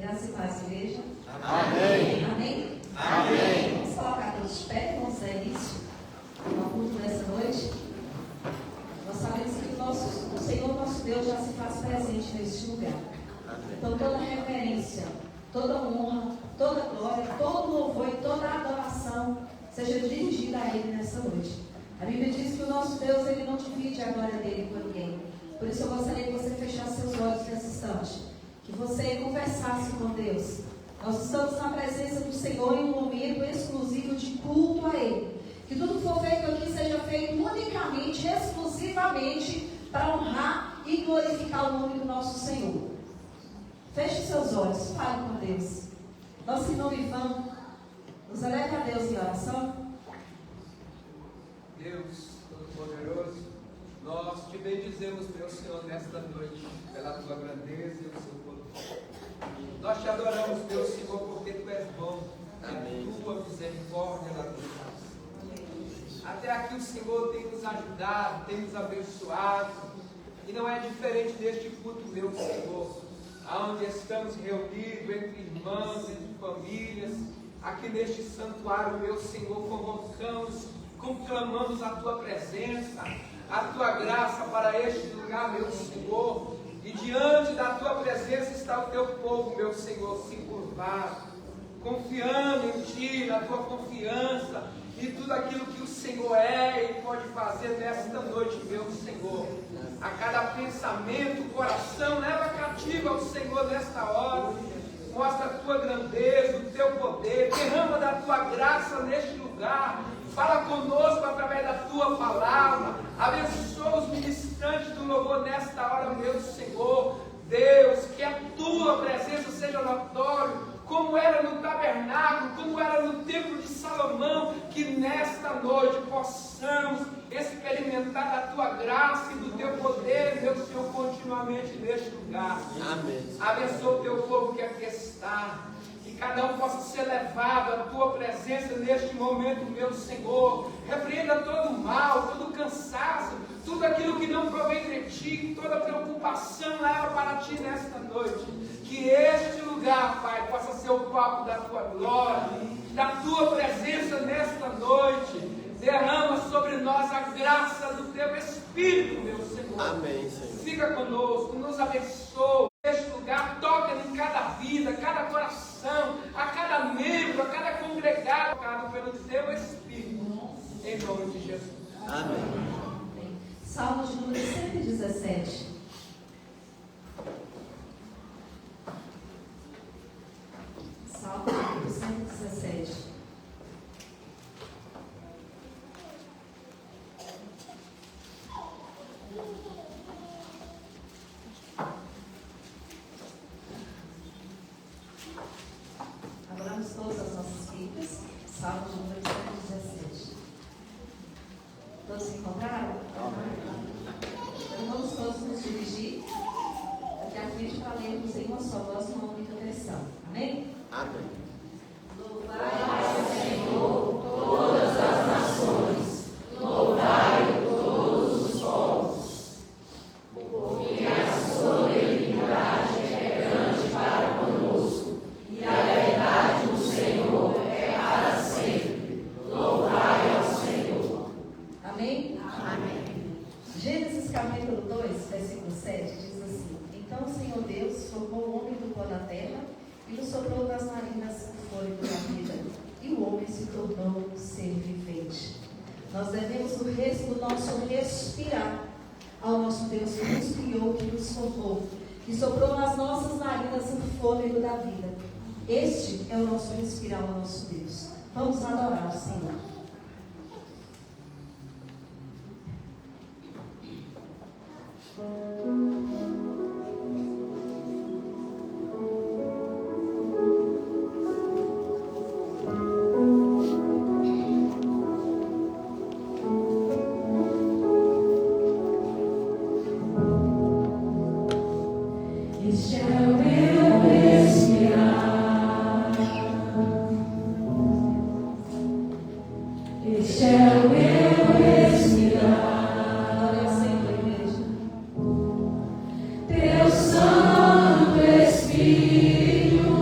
Graça e paz, igreja. Amém. Amém? Amém. Vamos colocar todos de pé, vamos dar início ao culto nessa noite. Nós sabemos que o Senhor nosso Deus já se faz presente neste lugar. Então toda reverência, toda honra, toda glória, todo louvor e toda adoração seja dirigida a Ele nessa noite. A Bíblia diz que o nosso Deus, Ele não divide a glória dele com ninguém. Por isso eu gostaria que você fechasse seus olhos nesse instante, que você conversasse com Deus. Nós estamos na presença do Senhor em um momento exclusivo de culto a Ele. Que tudo que for feito aqui seja feito unicamente, exclusivamente para honrar e glorificar o nome do nosso Senhor. Feche seus olhos, fale com Deus. Nosso nome vão, nos eleve a Deus em oração. Deus Todo-Poderoso, nós te bendizemos, meu Senhor, nesta noite, pela tua grandeza e o seu poder. Nós te adoramos, meu Senhor, porque tu és bom. Amém. A tua misericórdia na tua graça. Até aqui o Senhor tem nos ajudado, tem nos abençoado. E não é diferente deste culto, meu Senhor, onde estamos reunidos entre irmãos, entre famílias, aqui neste santuário, meu Senhor, convocamos, conclamamos a tua presença, a tua graça para este lugar, meu Senhor. E diante da tua presença está o teu povo, meu Senhor, se curvado, confiando em ti, na tua confiança, e tudo aquilo que o Senhor é e pode fazer nesta noite, meu Senhor. A cada pensamento, o coração, leva cativo ao Senhor nesta hora. Mostra a tua grandeza, o teu poder, derrama da tua graça neste lugar. Fala conosco através da tua palavra. Abençoa os ministrantes do louvor nesta hora, meu Senhor. Deus, que a tua presença seja notória, como era no tabernáculo, como era no templo de Salomão, que nesta noite possamos experimentar da tua graça e do teu poder, meu Senhor, continuamente neste lugar. Amém. Abençoa o teu povo que aqui está, que cada um possa ser levado à tua presença neste momento, meu Senhor. Repreenda todo o mal, todo o cansaço, tudo aquilo que não provém de ti, toda preocupação leva para ti nesta noite. Que este lugar, Pai, possa ser o palco da tua glória, da tua presença nesta noite. Derrama sobre nós a graça do teu Espírito, meu Senhor. Amém, Senhor. Fica conosco, nos abençoa. Este lugar toca em cada vida, cada coração, a cada membro, a cada congregado, tocado pelo teu Espírito. Em nome de Jesus. Amém. Salmo de número 117. Salmo de número 117. Abramos todas as nossas Bíblias. Salmo de número 117. Todos se encontraram? Então vamos todos nos dirigir até a frente para lermos em uma só voz uma única versão. Amém? Amém. Louvai ao Senhor todas as nações, louvai todos os povos, porque a sua benignidade é grande para conosco, e a verdade do Senhor é para sempre. Louvai ao Senhor. Amém? Amém. Gênesis capítulo 2, versículo 7 diz assim: Então o Senhor Deus formou o homem do pó da terra e lhe soprou das narinas o fôlego da vida, e o homem se tornou um ser vivente. Nós devemos o resto do nosso respirar ao nosso Deus que nos criou, que nos formou, que soprou nas nossas narinas o fôlego da vida. Este é o nosso respirar ao nosso Deus. Vamos adorar o Senhor. Este é o meu respirar. Este é o meu respirar. Glória ao Senhor, igreja. Teu Santo Espírito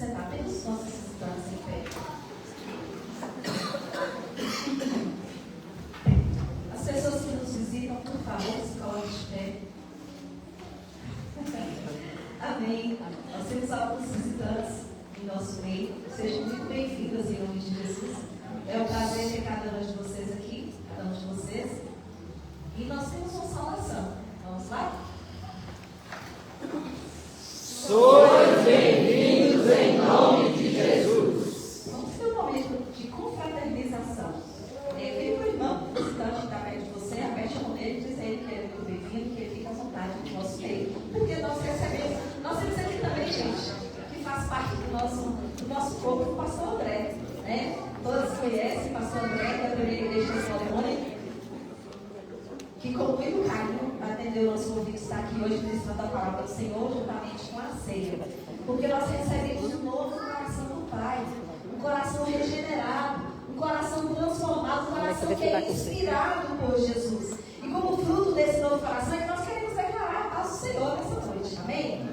sentar, apenas os nossos visitantes em pé. As pessoas que nos visitam, por favor, se coloquem de pé. Amém. Nós temos alguns visitantes em nosso meio. Sejam muito bem-vindos em nome de Jesus. É um prazer ter cada um de vocês aqui, cada um de vocês. E nós temos uma saudação. Vamos lá? Sois bem-vindos em nome de Jesus. Vamos ter um momento de confraternização. Fique com o irmão visitante que está perto de você, aperte a mão dele e diz a ele que ele é muito bem-vindo, que ele fica à vontade no nosso meio. Porque nós recebemos, nós temos aqui também gente que faz parte do nosso corpo, o pastor André. Né? Todos conhecem o pastor André, da primeira igreja de Solimone, que com muito carinho atendeu o nosso convite, está aqui hoje ministrando a palavra do Senhor, juntamente com a ceia. Porque nós recebemos um novo coração do Pai, um coração regenerado, um coração transformado, um coração que é inspirado por Jesus. E como fruto desse novo coração, é que nós queremos declarar a paz do Senhor nessa noite. Amém?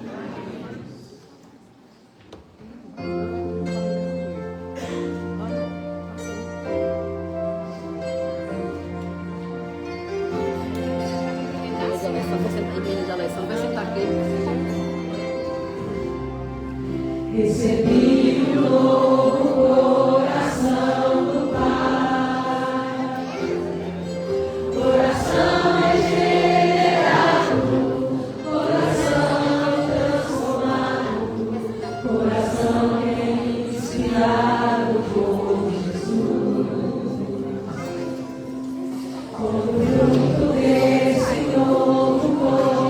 Recebi um novo coração do Pai, coração regenerado, coração transformado, coração inspirado por Jesus. Como fruto desse novo coração,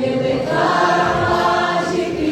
eu declaro a paz de Cristo.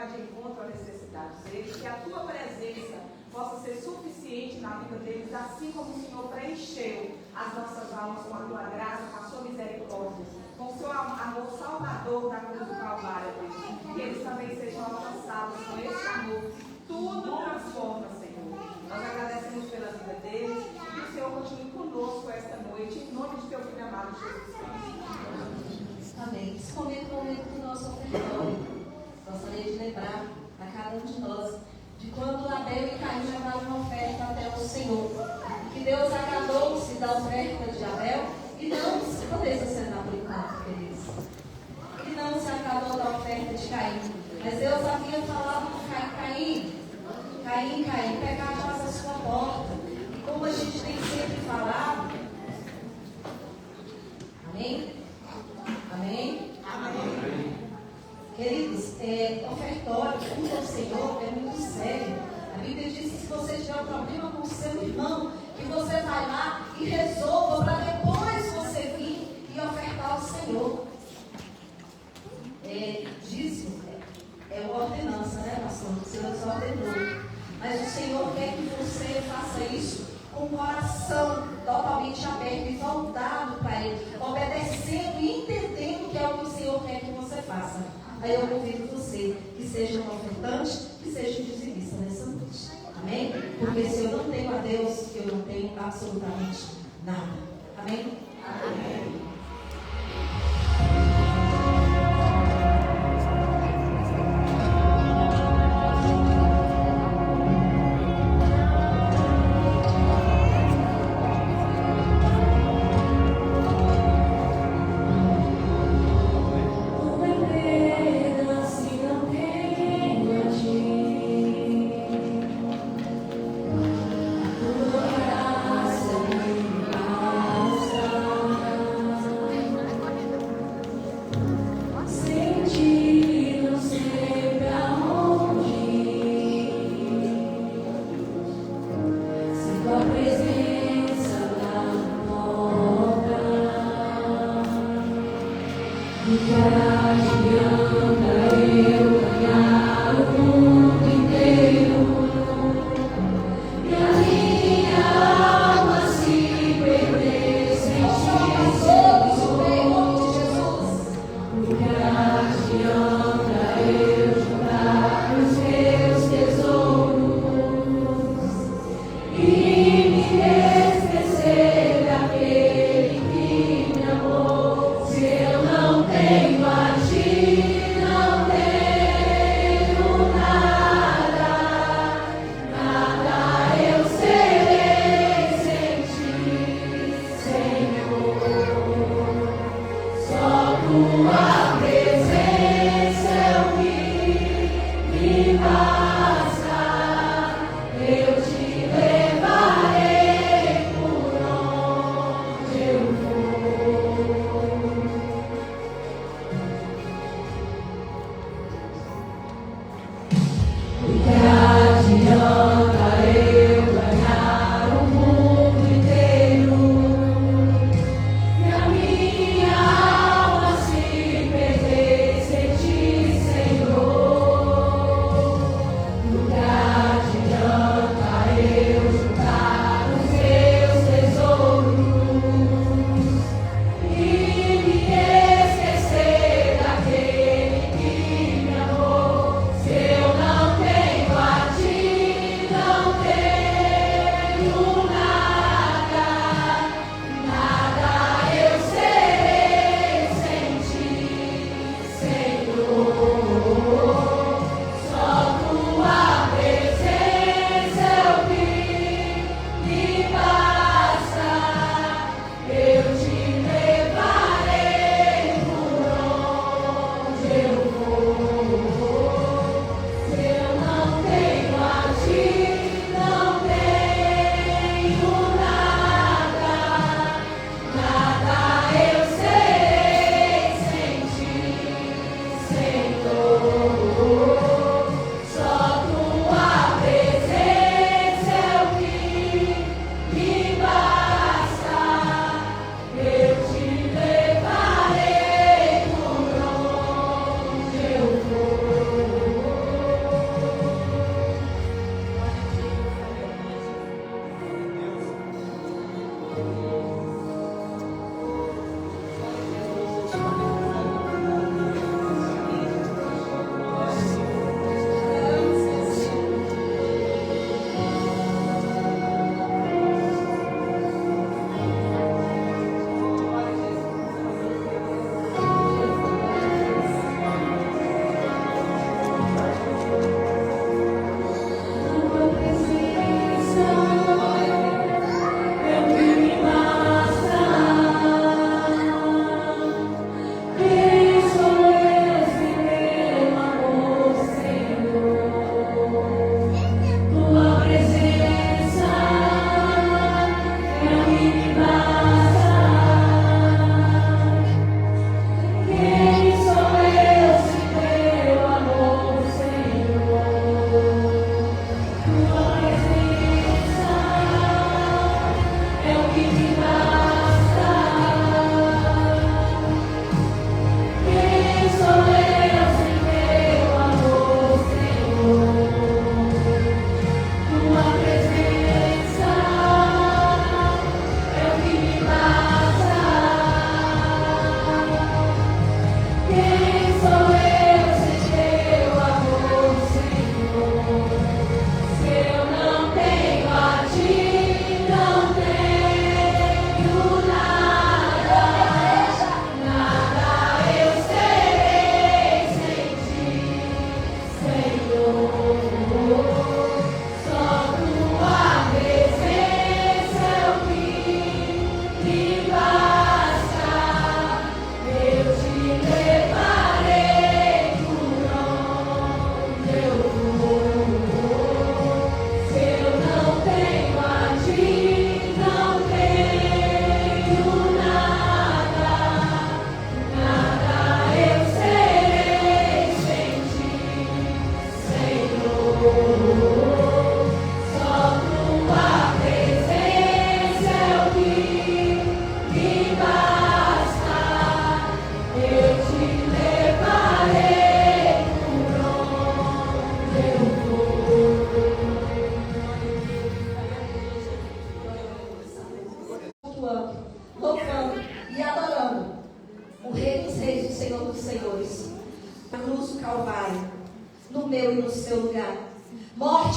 vai de encontro às necessidades deles, que a tua presença possa ser suficiente na vida deles, assim como o Senhor preencheu as nossas almas com a tua graça, com a sua misericórdia, com o seu amor salvador da cruz do Calvário, Deus. Que eles também sejam alcançados com esse amor. Tudo transforma, Senhor. Nós agradecemos pela vida deles e que o Senhor continue conosco esta noite, em nome de teu filho amado Jesus Cristo. Amém. Esse momento é o momento do nosso ofertório. Gostaria de lembrar a cada um de nós de quando Abel e Caim levaram uma oferta até o Senhor. Que Deus agradou-se da oferta de Abel e não se poderia sentar por enquanto, queridos. E não se agradou da oferta de Caim. Mas Deus havia falado para Caim, pecado faz a sua porta. E como a gente tem sempre falado, amém? Amém? Amém. Queridos, ofertório junto ao Senhor é muito sério. A Bíblia diz que se você tiver um problema com o seu irmão, que você vai lá e resolva para depois você vir e ofertar ao Senhor. Dízimo é uma ordenança, né, pastor? O Senhor só ordenou. Mas o Senhor quer que você faça isso com o coração totalmente aberto e voltado para Ele, obedecendo e entendendo que é o que o Senhor quer que você faça. Aí eu convido você que seja um ofertante, que seja um dizimista nessa noite. Amém? Porque se eu não tenho a Deus, eu não tenho absolutamente nada. Amém? Amém. Tua graça me basta.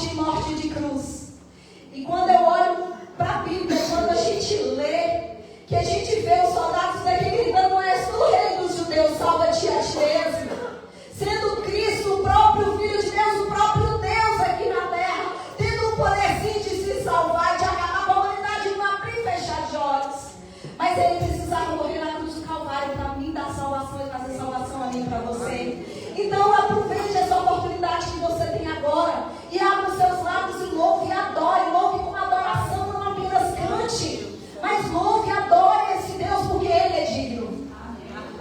morte, morte de cruz. E quando eu olho para a Bíblia, quando a gente lê, que a gente vê os soldados daqui gritando: és tu, rei dos judeus, salva-te a ti mesmo. Sendo Cristo o próprio Filho de Deus, o próprio Deus aqui na terra, tendo o poderzinho de se salvar, de acabar com a humanidade, de não abrir e fechar de olhos. Mas ele precisava morrer na cruz do Calvário para mim dar salvação e trazer salvação a mim e para você. Então aproveite essa oportunidade que você tem agora e abra os seus lábios e louve e adore. Louve com adoração, não apenas cante, mas louve e adore esse Deus, porque Ele é digno.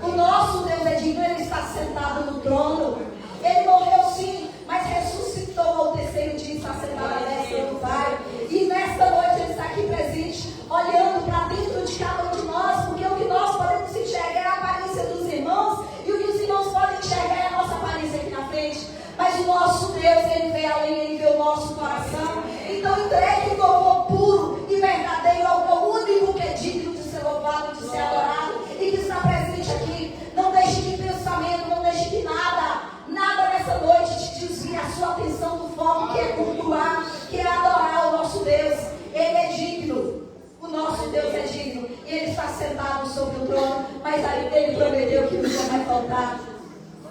O nosso Deus é digno, Ele está sentado no trono. Ele morreu sim, mas ressuscitou ao terceiro dia e está sentado à destra do Pai. E nesta noite Ele está aqui presente, olhando para dentro de cada um de nós, porque o que nós podemos enxergar é a aparência dos irmãos, e o que os irmãos podem enxergar é a nossa aparência aqui na frente. Mas o nosso Deus, Ele vê além, Ele vê o nosso coração. Então entregue um louvor puro e verdadeiro ao único que é digno de ser louvado, de ser adorado e que está presente aqui. Não deixe que pensamento, não deixe que nada nessa noite te desvie a sua atenção do foco, que é cultuar, que é adorar o nosso Deus. Ele é digno, o nosso Deus é digno, e Ele está sentado sobre o trono, mas aí Ele prometeu que nunca vai faltar,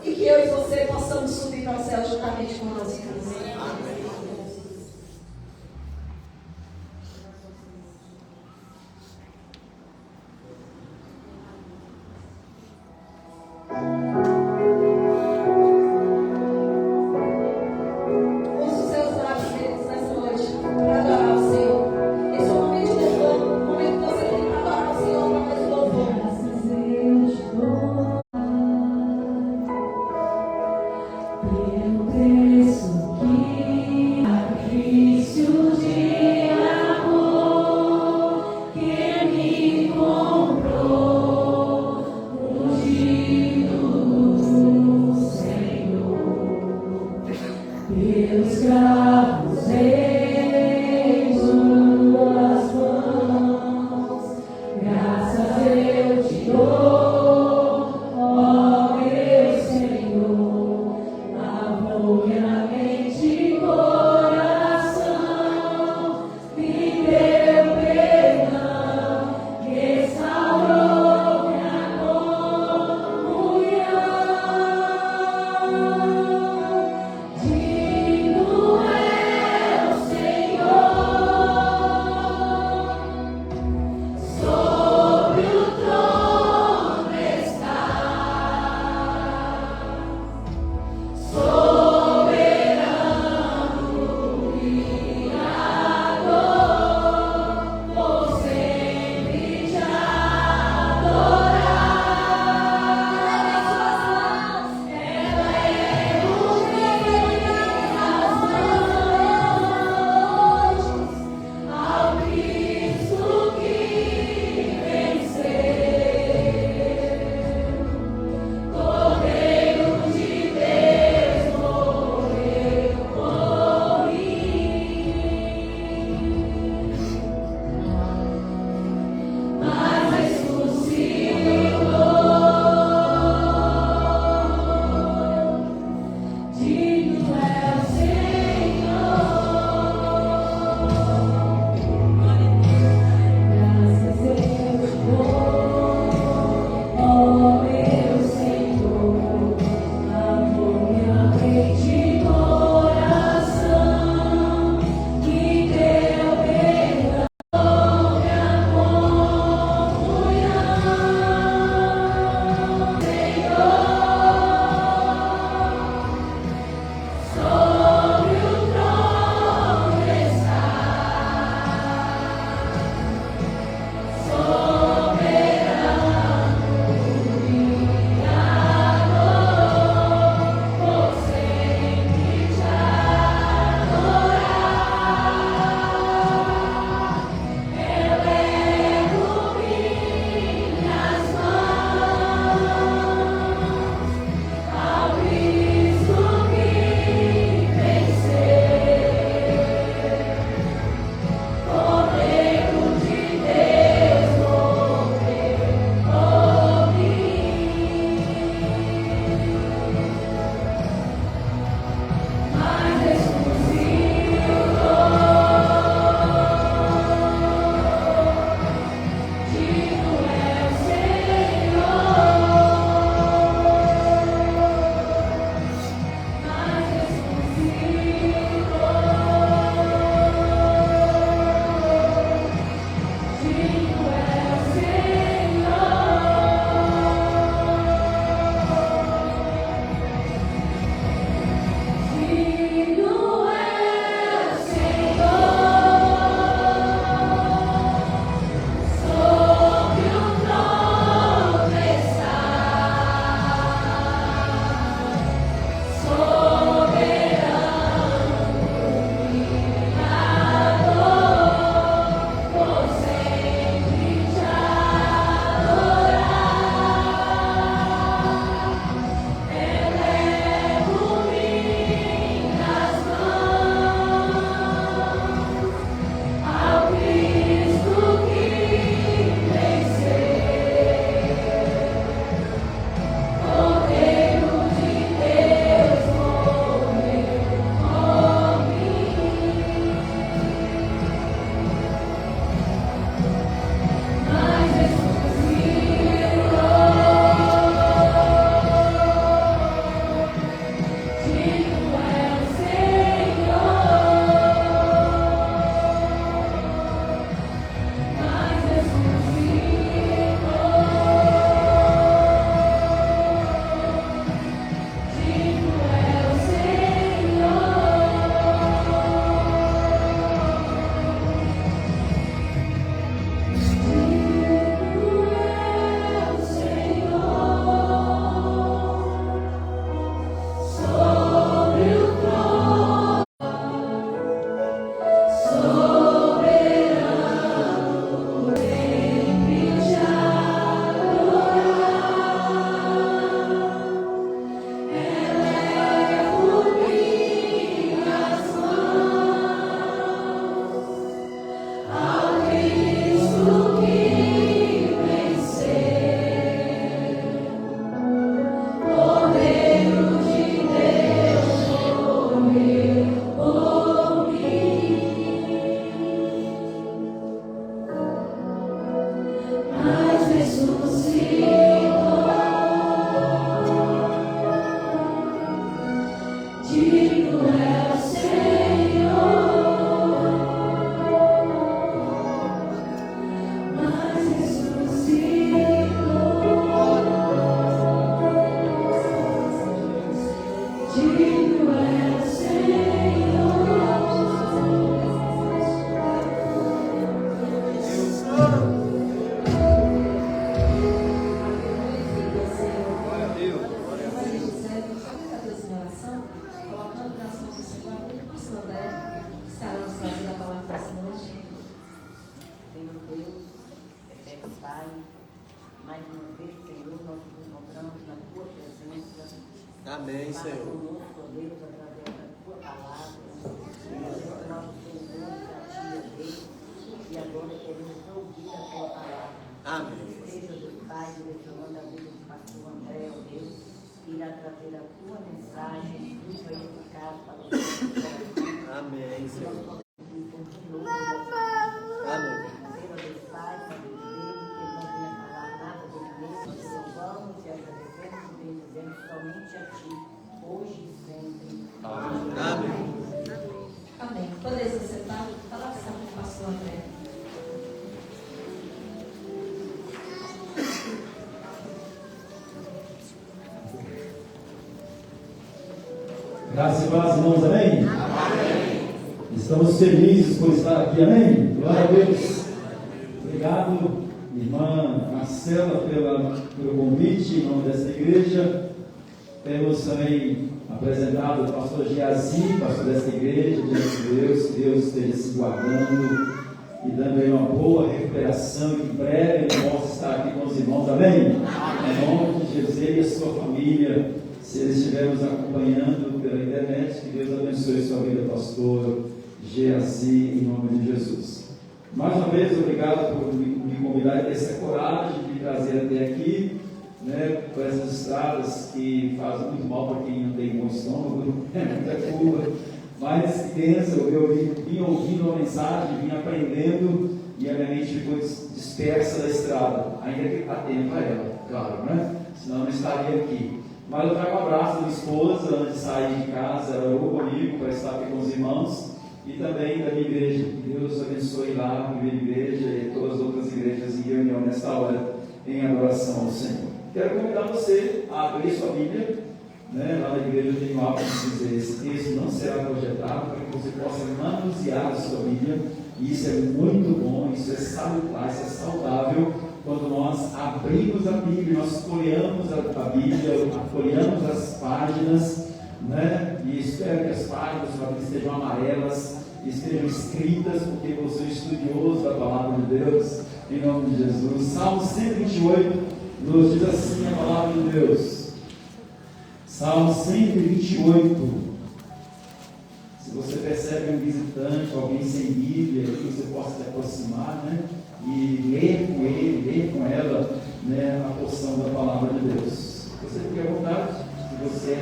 e que eu e você possamos subir para o céu juntamente com nós. Amém. Pelo preço que Amém, Fala Senhor. conosco, ó Deus, através da tua palavra. Nós nosso Senhor e a tia dele. E agora queremos ouvir a tua palavra. Amém. Seja do Pai, direcionando a vida do pastor André, ó Deus, irá trazer a tua mensagem, viva e eficaz para o nosso coração. Amém, Senhor. Continua. Amém. Pela dos pais, a Deus dele, que não venha falar nada dele mesmo, nós louvamos e agradecemos e bendizemos somente a ti, hoje e sempre. Amém. Amém. Poder se sentar? Fala com o pastor André. Graças e paz, irmãos, amém? Estamos felizes por estar aqui, amém? Glória a Deus. Obrigado, irmã Marcela, pelo convite em nome desta igreja. Temos também apresentado o pastor Giazi, pastor desta igreja, diante de Deus, que Deus esteja se guardando e dando aí uma boa recuperação, e em breve ele possa estar aqui com os irmãos, amém? Em nome de Jesus, ele e a sua família, se eles estiverem nos acompanhando pela internet, que Deus abençoe sua vida, pastor Giazi, em nome de Jesus. Mais uma vez, obrigado por me convidar e ter essa coragem de me trazer até aqui, né, por essas estradas que fazem muito mal para quem não tem bom estômago, é muita curva, mas que bênção, eu vim ouvindo uma mensagem, vim aprendendo e a minha mente ficou dispersa da estrada, ainda que há tempo para ela, claro, né? Senão eu não estaria aqui. Mas eu trago um abraço da minha esposa, antes de sair de casa, ela orou comigo para estar aqui com os irmãos, e também da minha igreja. Que Deus abençoe lá a minha igreja e todas as outras igrejas em reunião nesta hora, em adoração ao Senhor. Quero convidar você a abrir sua Bíblia, né? Lá na igreja eu tenho algo para dizer, esse texto não será projetado para que você possa manusear a sua Bíblia, e isso é muito bom, isso é salutar, isso é saudável, quando nós abrimos a Bíblia, nós folheamos a Bíblia, folheamos as páginas, né? E espero que as páginas da Bíblia estejam amarelas, estejam escritas, porque você é estudioso da palavra de Deus, em nome de Jesus. Salmo 128 nos diz assim a palavra de Deus. Salmo 128. Se você percebe um visitante, alguém sem Bíblia, que você possa se aproximar, né? E ler com ele, ler com ela, né, a porção da palavra de Deus. Você fique à vontade, se você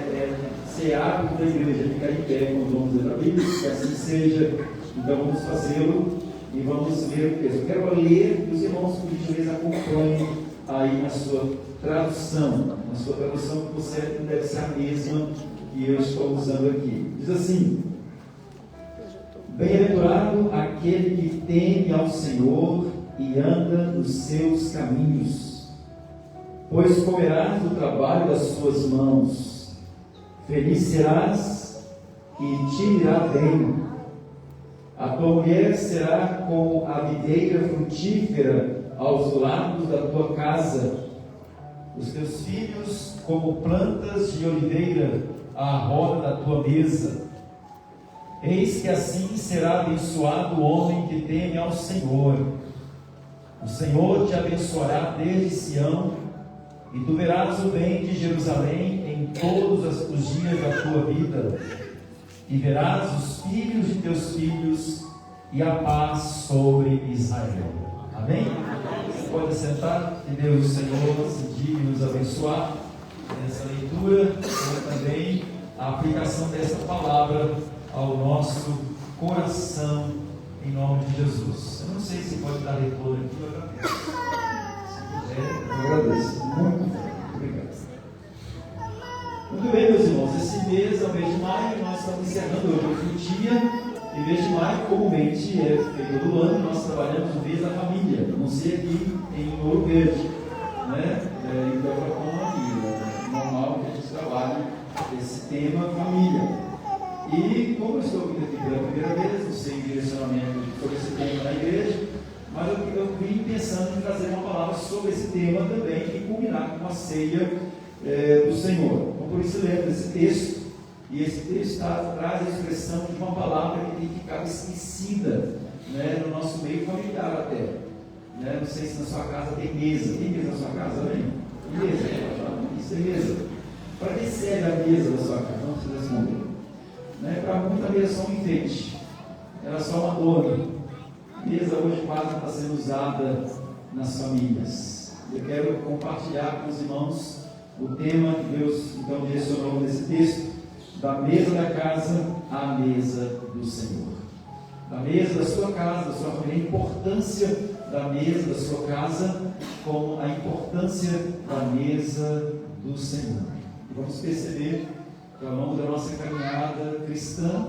ser árbitro da igreja, ficar em pé quando vamos ler a Bíblia, que assim seja. Então vamos fazê-lo e vamos ler o texto. Eu quero ler que os irmãos, por gentileza, acompanhem aí na sua tradução, que você deve ser a mesma que eu estou usando aqui. Diz assim: bem-aventurado aquele que teme ao Senhor e anda nos seus caminhos, pois comerás do trabalho das suas mãos, feliz serás e te irá bem. A tua mulher será como a videira frutífera aos lados da tua casa, os teus filhos como plantas de oliveira à roda da tua mesa. Eis que assim será abençoado o homem que teme ao Senhor. O Senhor te abençoará desde Sião, e tu verás o bem de Jerusalém em todos os dias da tua vida, e verás os filhos de teus filhos, e a paz sobre Israel. Amém? Você pode sentar, que Deus, o Senhor, se digne nos abençoar nessa leitura, como também a aplicação dessa palavra ao nosso coração, em nome de Jesus. Eu não sei se pode dar retorno aqui, eu agradeço. Se puder, eu agradeço. Muito obrigado. Muito bem, meus irmãos, esse mês é o mês de maio, nós estamos encerrando hoje o último dia, e mês de maio, comumente, é feito todo ano, nós trabalhamos o mês da família, não sei aqui em Ouro Verde, né? Em Beltracão, é normal que a gente trabalhe esse tema família. E como eu estou vindo aqui pela primeira vez, não sei o direcionamento sobre esse tema na igreja, mas eu vim pensando em trazer uma palavra sobre esse tema também e culminar com a ceia do Senhor. Então, por isso, lembro desse texto, e esse texto traz a expressão de uma palavra que tem ficado esquecida, né, no nosso meio familiar até. Né? Não sei se na sua casa tem mesa. Tem mesa na sua casa, né? Mesa. Isso é mesa. Para que serve a mesa da sua casa? Não precisa responder. Né? Para muita mesa é só um enfeite. Ela é só uma adorno. A mesa hoje quase não está sendo usada nas famílias. Eu quero compartilhar com os irmãos o tema que Deus então direcionou nesse texto, da mesa da casa à mesa do Senhor. Da mesa da sua casa, da sua família, a importância da mesa da sua casa, como a importância da mesa do Senhor. E vamos perceber que ao longo da nossa caminhada cristã,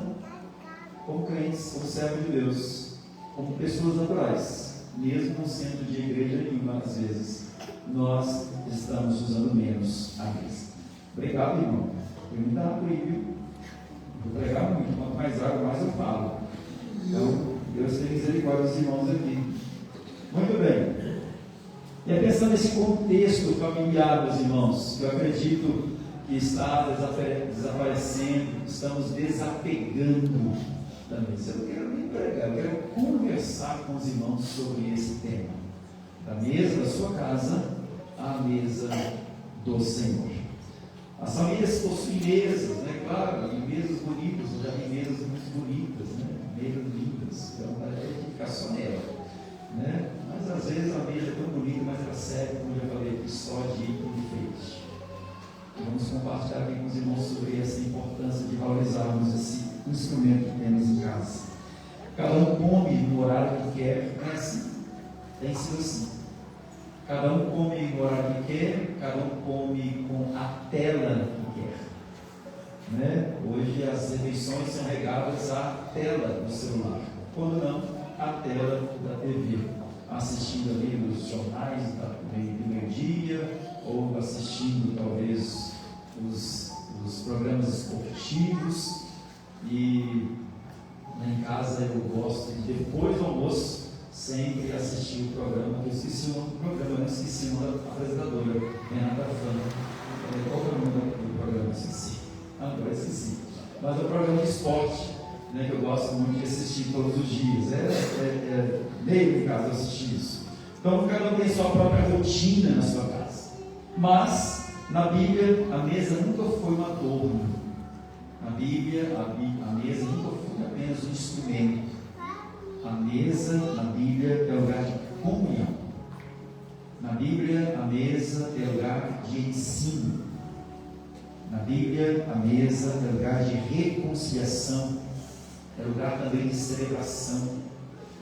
como crentes, como servos de Deus, como pessoas naturais, mesmo não sendo de igreja nenhuma, às vezes, nós estamos usando menos a mesa. Obrigado, irmão. Tem muita água aí, viu? Vou pregar muito, quanto mais água, mais eu falo. Então, Deus tem misericórdia dos irmãos aqui. Muito bem. E é pensando nesse contexto familiar, meus irmãos, que eu acredito que está desaparecendo, estamos desapegando também. Eu não quero nem pregar, eu quero conversar com os irmãos sobre esse tema. Da mesa da sua casa à mesa do Senhor. As famílias possuem mesas, né? Claro, e mesas bonitas, eu já vi mesas muito bonitas, né? Mesas lindas, então é de ficar só nela, né? Mas às vezes a mesa é tão bonita, mas ela serve, como eu já falei aqui, só de enfeite. Vamos compartilhar aqui com os irmãos sobre essa importância de valorizarmos esse instrumento que temos em casa. Cada um come no horário que quer, é assim, tem sido assim. Cada um come no horário que quer, cada um come com a tela que quer. Né? Hoje as refeições são regadas à tela do celular, quando não, à tela da TV, assistindo ali os jornais do meio-dia, ou assistindo talvez os programas esportivos. E lá em casa eu gosto de, depois do almoço, sempre assistir o programa. Eu esqueci o nome do programa, eu não esqueci o nome da apresentadora, Renata Fã. Qual é o nome do programa? Eu esqueci. Agora esqueci. Mas é um programa de esporte, né, que eu gosto muito de assistir todos os dias. Meio de casa eu assisti isso. Então cada um tem sua própria rotina na sua casa. Mas na Bíblia a mesa nunca foi um adorno. Na Bíblia a mesa nunca foi apenas um instrumento. A mesa na Bíblia é lugar de comunhão. Na Bíblia a mesa é lugar de ensino. Na Bíblia a mesa é lugar de reconciliação. É lugar também de celebração.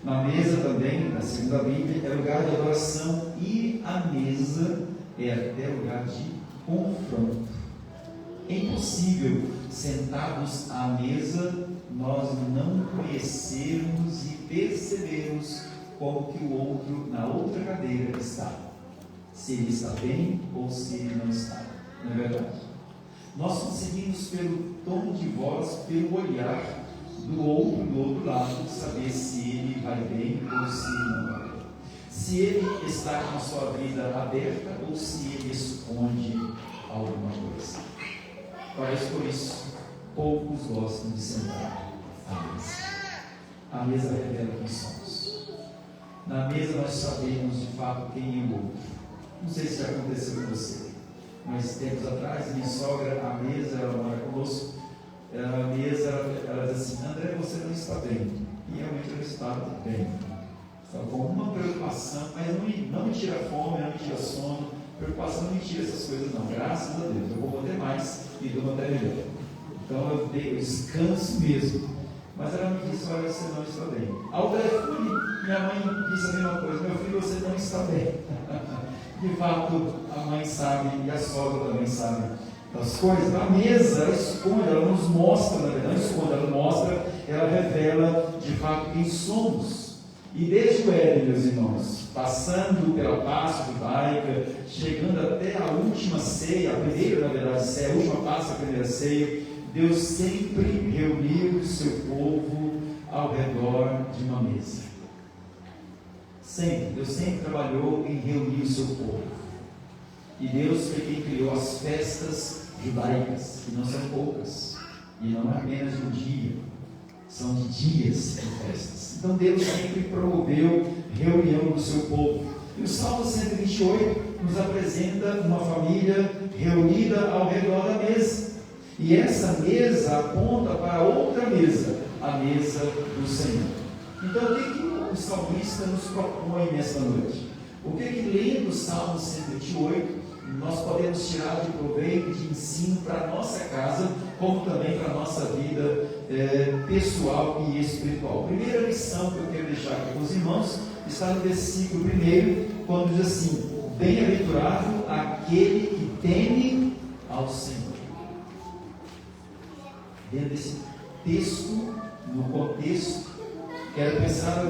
Na mesa também, na segunda Bíblia, é lugar de adoração. E a mesa é até lugar de confronto. É impossível, sentados à mesa, nós não conhecermos e percebermos como que o outro, na outra cadeira, está. Se ele está bem ou se ele não está. Não é verdade? Nós conseguimos, pelo tom de voz, pelo olhar do outro lado, saber se ele vai bem ou se não vai bem. Se ele está com a sua vida aberta ou se ele esconde alguma coisa. Talvez por isso, poucos gostam de sentar à mesa. A mesa revela quem somos. Na mesa nós sabemos de fato quem é o outro. Não sei se já aconteceu com você, mas tempos atrás, minha sogra, à mesa, ela mora conosco, a mesa, ela diz assim: André, você não está bem. E realmente eu não estava bem. Estava com uma preocupação, mas não me tira fome, não me tira sono. Preocupação não me tira essas coisas, não. Graças a Deus, eu vou poder mais e durmo até melhor. Então eu descanso mesmo. Mas ela me disse: olha, você não está bem. Ao telefone, minha mãe disse a mesma coisa: meu filho, você não está bem. De fato, a mãe sabe e a sogra também sabe das coisas. Na mesa, ela esconde, ela nos mostra, na verdade, não esconde, ela mostra, ela revela de fato quem somos. E desde o Éden, meus irmãos, passando pela Páscoa judaica, chegando até a última ceia, a primeira, na verdade, ceia, a última Páscoa, a primeira ceia, Deus sempre reuniu o seu povo ao redor de uma mesa. Sempre, Deus sempre trabalhou em reunir o seu povo. E Deus foi quem criou as festas judaicas, que não são poucas, e não é apenas de um dia, são de dias de festas. Então Deus sempre promoveu reunião do seu povo. E o Salmo 128 nos apresenta uma família reunida ao redor da mesa. E essa mesa aponta para outra mesa, a mesa do Senhor. Então, o que o salmista nos propõe nesta noite? O que lendo o Salmo 128, nós podemos tirar de proveito, de ensino para a nossa casa, como também para a nossa vida pessoal e espiritual? A primeira lição que eu quero deixar aqui com os irmãos está no versículo 1, quando diz assim: bem-aventurado aquele que teme ao Senhor. Dentro desse texto, no contexto, quero pensar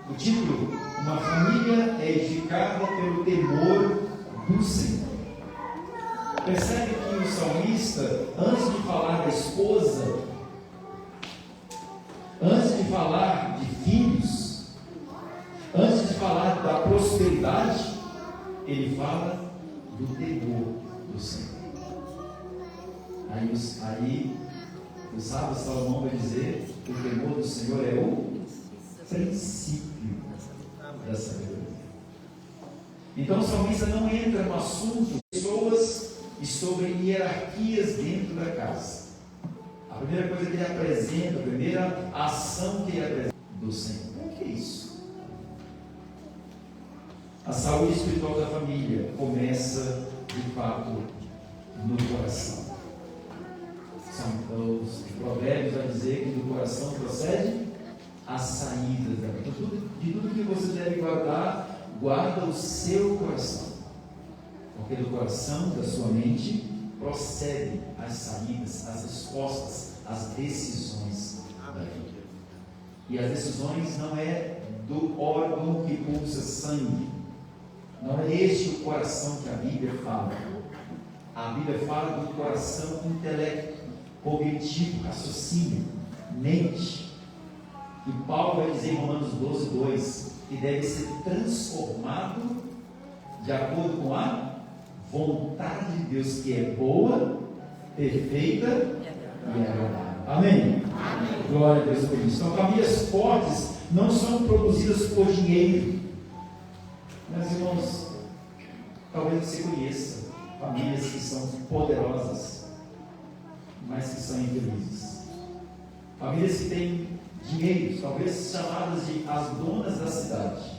o título: uma família é edificada pelo temor do Senhor. Percebe que o salmista, antes de falar da esposa, antes de falar de filhos, antes de falar da prosperidade, ele fala do temor do Senhor. Aí o sábio Salomão vai dizer que o temor do Senhor é o princípio da sabedoria. Então o salmista não entra no assunto de pessoas e sobre hierarquias dentro da casa. A primeira coisa que ele apresenta, a primeira ação que ele apresenta do Senhor, o que é isso? A saúde espiritual da família começa de fato no coração. Os provérbios vai dizer que do coração procede as saídas da vida. De tudo que você deve guardar, guarda o seu coração, porque do coração da sua mente procedem as saídas, as respostas, as decisões da vida. E as decisões não é do órgão que pulsa sangue, não é este o coração que a Bíblia fala. A Bíblia fala do coração intelecto, cognitivo, raciocínio, mente. E Paulo vai dizer em Romanos 12:2 que deve ser transformado de acordo com a vontade de Deus, que é boa, perfeita e agradável. Amém? Amém. Glória a Deus por isso. Então, famílias fortes não são produzidas por dinheiro. Mas, irmãos, talvez você conheça famílias que são poderosas, mas que são infelizes. Famílias que têm dinheiro, talvez chamadas de as donas da cidade,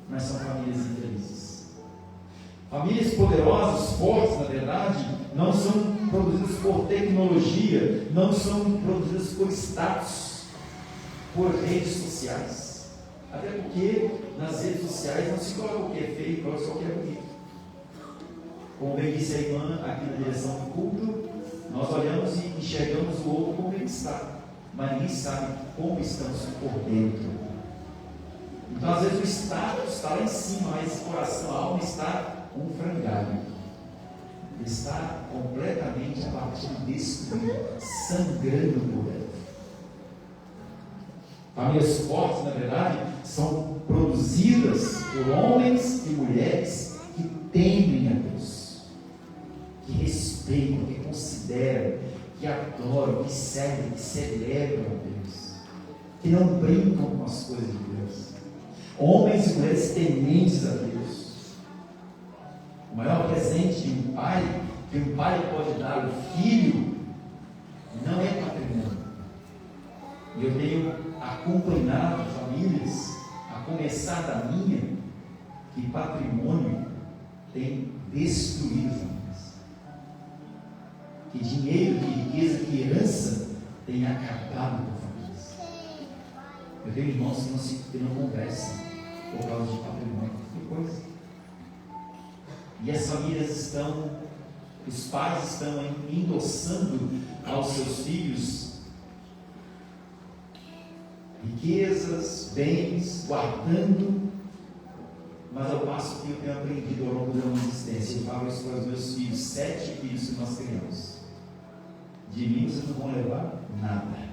mas são famílias infelizes. Famílias poderosas, fortes, na verdade, não são produzidas por tecnologia, não são produzidas por status, por redes sociais. Até porque nas redes sociais não se coloca o que é feio, coloca só o que é bonito. Como bem disse a irmã aqui na direção do culto, nós olhamos e enxergamos o outro como ele está, mas ninguém sabe como estamos por dentro. Então, às vezes, o status está lá em cima, mas o coração, a alma está um frangalho. Ele está completamente abatido, destruído, sangrando por dentro. Famílias fortes, na verdade, são produzidas por homens e mulheres que temem a Deus, que respeitam, que consideram, que adoram, que servem, que celebram a Deus, que não brincam com as coisas de Deus. Homens e mulheres tementes a Deus. O maior presente de um pai, que um pai pode dar ao filho, não é patrimônio. E eu tenho acompanhado famílias, a começar da minha, que patrimônio tem destruído famílias. Que dinheiro, que riqueza, que herança tem acabado com famílias. Eu tenho irmãos que não conversam por causa de patrimônio. Que coisa. E as famílias estão, os pais estão endossando aos seus filhos riquezas, bens, guardando, mas ao passo que eu tenho aprendido ao longo da minha existência, eu falo isso para os meus filhos, 7 filhos que nós criamos. De mim vocês não vão levar nada.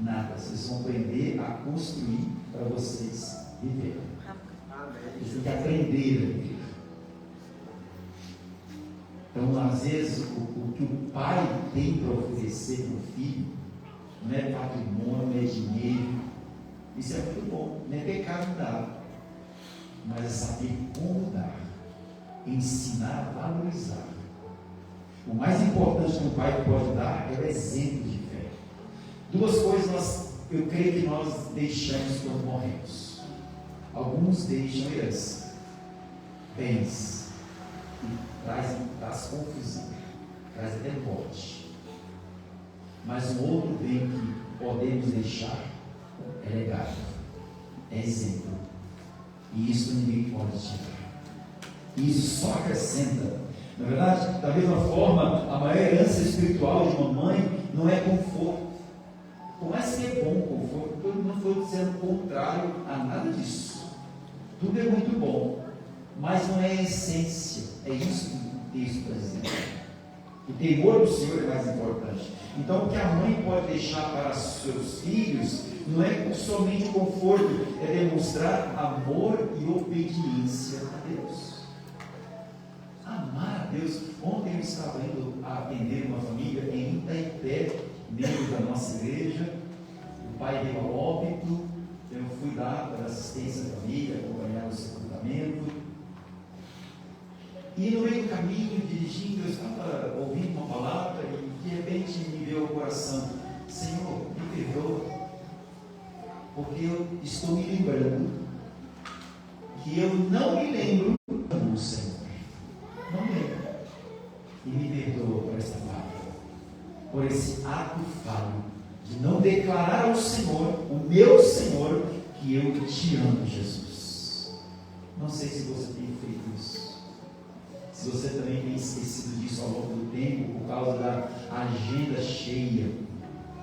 Nada. Vocês vão aprender a construir para vocês viverem. Vocês têm que aprender a viver. Então, às vezes, o que o pai tem para oferecer para o filho não é patrimônio, não é dinheiro. Isso é muito bom, não é pecado nada. mas é saber como dar, ensinar a valorizar. O mais importante que um pai pode dar é o exemplo de fé. Duas coisas eu creio que nós deixamos quando morremos. Alguns deixam herança, bens, e traz confusão, traz até morte. Mas um outro bem que podemos deixar é legado, é exemplo. E isso ninguém pode tirar. E isso só acrescenta. Na verdade, da mesma forma, a maior herança espiritual de uma mãe não é conforto. Por mais que é bom o conforto, eu não estou dizendo contrário a nada disso. Tudo é muito bom, mas não é a essência. É isso que o texto está dizendo. O temor do Senhor é mais importante. Então, o que a mãe pode deixar para seus filhos não é somente o conforto, é demonstrar amor e obediência a Deus. Amar a Deus. Ontem eu estava indo atender uma família em Itaipé, membro da nossa igreja. O pai veio ao óbito, eu fui lá para assistência à família, acompanhar o sepultamento. E no meio do caminho, dirigindo, eu estava ouvindo uma palavra e de repente me veio ao coração: Senhor, me perdoa, porque eu estou me lembrando que eu não me lembro do Senhor. Não me lembro. E me perdoa por essa palavra, por esse ato falho de não declarar ao Senhor, o meu Senhor, que eu te amo, Jesus. Não sei se você tem feito isso. Se você também tem esquecido disso ao longo do tempo, por causa da agenda cheia.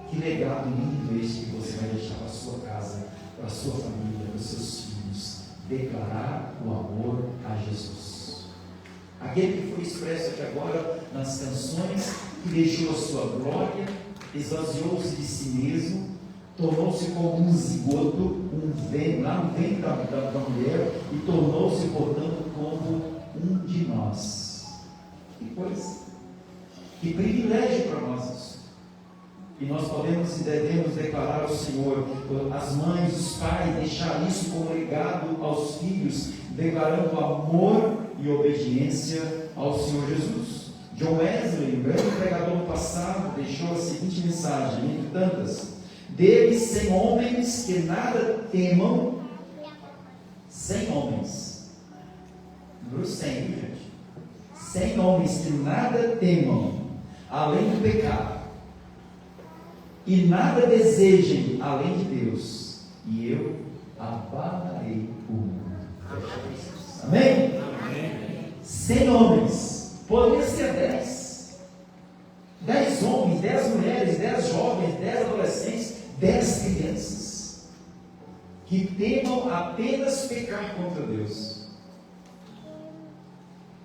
Que legado lindo este que você vai deixar para a sua casa, para a sua família, para os seus filhos. Declarar o amor a Jesus. Aquele que foi expresso aqui agora nas canções, que deixou a sua glória, esvaziou-se de si mesmo, tornou-se como um zigoto, lá no ventre da mulher, e tornou-se, portanto, como um de nós. Que coisa, que privilégio para nós isso. E nós podemos e devemos declarar ao Senhor, as mães, os pais, deixar isso como legado aos filhos, declarando amor e obediência ao Senhor Jesus. John Wesley, um grande pregador no passado, deixou a seguinte mensagem, entre tantas: deles 100 homens que nada temam, 100 homens. Número 100, gente. 100 homens que nada temam, além do pecado, e nada desejem, além de Deus, e eu abalarei o mundo. Amém? Amém. 100 homens, poderia ser 10. 10 homens, 10 mulheres, 10 jovens, 10 adolescentes, 10 crianças, que temam apenas pecar contra Deus,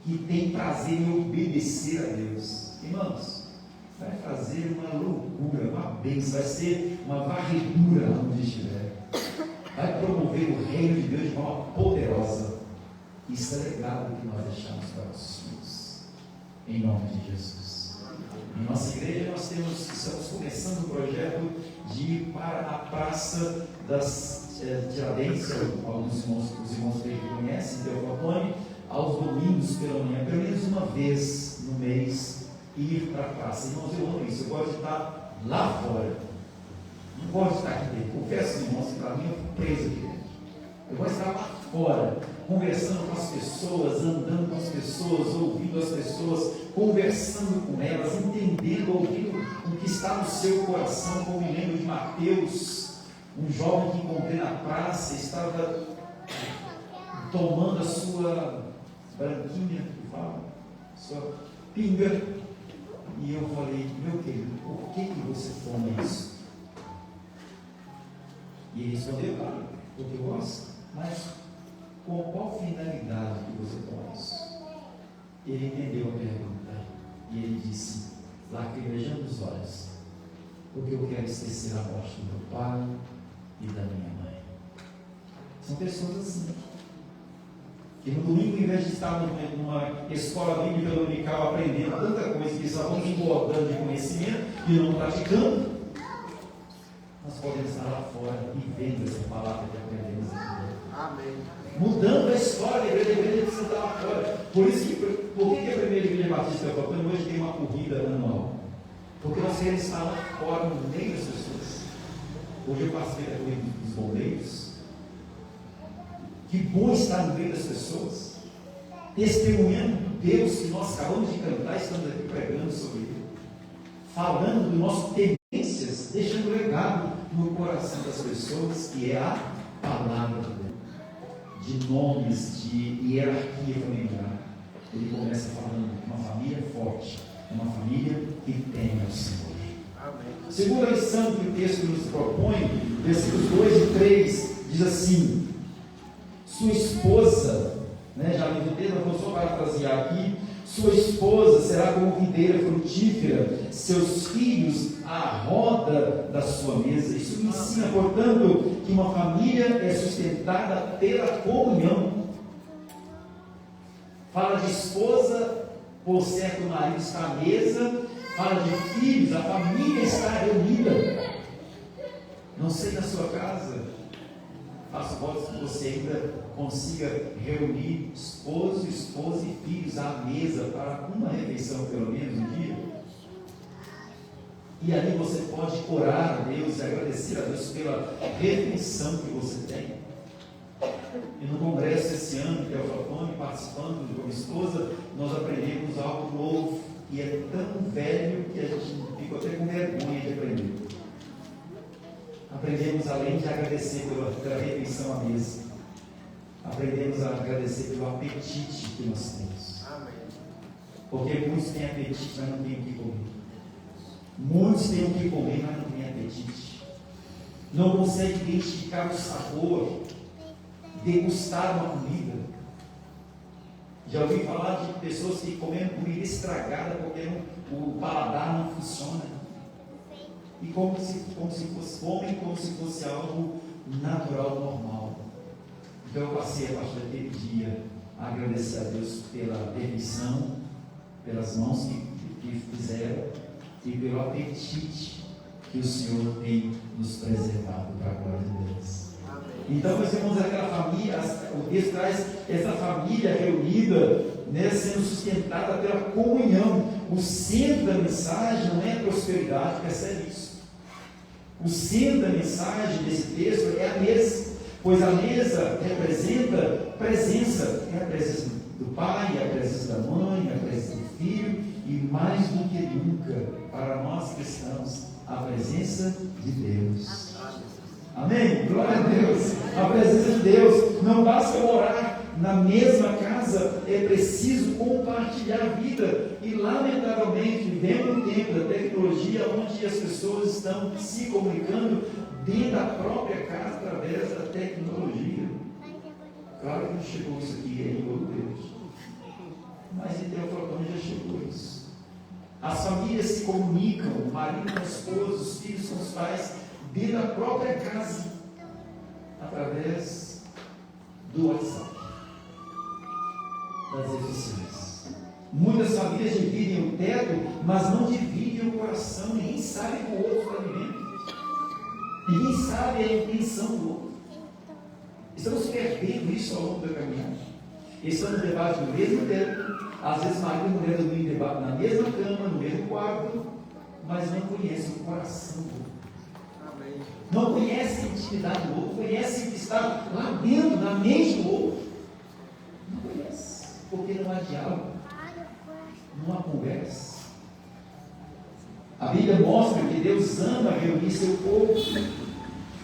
que tem prazer em obedecer a Deus. Irmãos, vai fazer uma loucura, uma bênção, vai ser uma varredura onde estiver. Vai promover o reino de Deus de forma poderosa. Isso é legado que nós deixamos para os filhos. Em nome de Jesus. Em nossa igreja nós estamos começando um projeto de ir para a Praça das Tiradentes, alguns os irmãos que conhecem, Teofotone, aos domingos pela manhã, pelo menos uma vez no mês, ir para a praça. Irmãos, eu amo isso, eu gosto de estar lá fora, não gosto de estar aqui dentro. Confesso, irmãos, que para mim eu fico preso aqui dentro. Eu gosto de estar lá fora, conversando com as pessoas, andando com as pessoas, ouvindo as pessoas, conversando com elas, entendendo, ouvindo o que está no seu coração. Como me lembro de Mateus, um jovem que encontrei na praça, estava tomando a sua branquinha, que fala, sua pinga, e eu falei: meu querido, por que você toma isso? E ele respondeu: claro, porque eu gosto, mas com qual finalidade que você toma isso? Ele entendeu a pergunta e ele disse, lacrimejando os olhos: porque eu quero esquecer a morte do meu pai e da minha mãe. São pessoas assim, que no domingo, em vez de estar numa escola bíblica dominical aprendendo tanta coisa, que estavam engordando de conhecimento e não praticando, nós podemos estar lá fora vivendo essa palavra que aprendemos aqui. Amém. Mudando a história da igreja precisa estar lá fora. Por isso que, por que a primeira igreja batista está faltando hoje tem uma corrida anual? Porque nós queremos estar lá fora, no meio das pessoas. Hoje eu passei a corrida dos bombeiros. Que bom estar no meio das pessoas, testemunhando Deus que nós acabamos de cantar, estamos aqui pregando sobre Ele, falando do nosso tendências, deixando legado no coração das pessoas, que é a palavra de Deus, de nomes, de hierarquia familiar. Ele começa falando de uma família forte, uma família que teme ao Senhor. Amém. Segunda lição que o texto nos propõe, versículos 2 e 3, diz assim: sua esposa, já li o texto, mas vou só parafrasear aqui, sua esposa será como videira frutífera, seus filhos à roda da sua mesa. Isso me ensina, portanto, que uma família é sustentada pela comunhão. Fala de esposa, por certo o marido está à mesa. Fala de filhos, a família está reunida. Não sei na sua casa, faço votos que você ainda consiga reunir esposo, esposa e filhos à mesa para uma refeição pelo menos um dia. E ali você pode orar a Deus e agradecer a Deus pela refeição que você tem. E no congresso esse ano, que é o Fatone, participando com a minha esposa, nós aprendemos algo novo, que é tão velho que a gente ficou até com vergonha de aprender. Aprendemos, além de agradecer pela refeição à mesa, aprendemos a agradecer pelo apetite que nós temos. Amém. Porque muitos têm apetite, mas não têm o que comer. Muitos têm o que comer, mas não têm apetite. Não conseguem identificar o sabor, degustar uma comida. Já ouvi falar de pessoas que comem comida estragada porque o paladar não funciona. E comem como se fosse algo natural, normal. Então eu passei a partir daquele dia a agradecer a Deus pela permissão, pelas mãos que fizeram e pelo apetite que o Senhor tem nos preservado para a glória de Deus. Então nós temos aquela família, o texto traz essa família reunida, sendo sustentada pela comunhão. O centro da mensagem não é a prosperidade, percebe isso? O centro da mensagem desse texto é a mesa, pois a mesa representa presença, é a presença do pai, a presença da mãe, a presença do filho, e mais do que nunca, para nós cristãos, a presença de Deus. Amém? Glória a Deus. A presença de Deus. Não basta morar na mesma casa, é preciso compartilhar a vida. E lamentavelmente vivemos um tempo da tecnologia onde as pessoas estão se comunicando dentro da própria casa através da tecnologia. Claro que não chegou isso aqui ainda, meu Deus, mas em Teoflotone já chegou isso. As famílias se comunicam, o marido com a esposa, os filhos com os pais, dentro da própria casa, através do WhatsApp, das redes sociais. Muitas famílias dividem o teto, mas não dividem o coração. Ninguém sabe que o outro está vivendo. Ninguém sabe a intenção do outro. Estamos perdendo isso ao longo da caminhada. Estamos debaixo do mesmo teto. Às vezes marido e mulher dormem na mesma cama, no mesmo quarto, mas não conhecem o coração do outro. Não conhece a intimidade do outro, conhece o que está lá dentro, na mente do outro. Não conhece, porque não há diálogo, não há conversa. A Bíblia mostra que Deus ama reunir seu povo.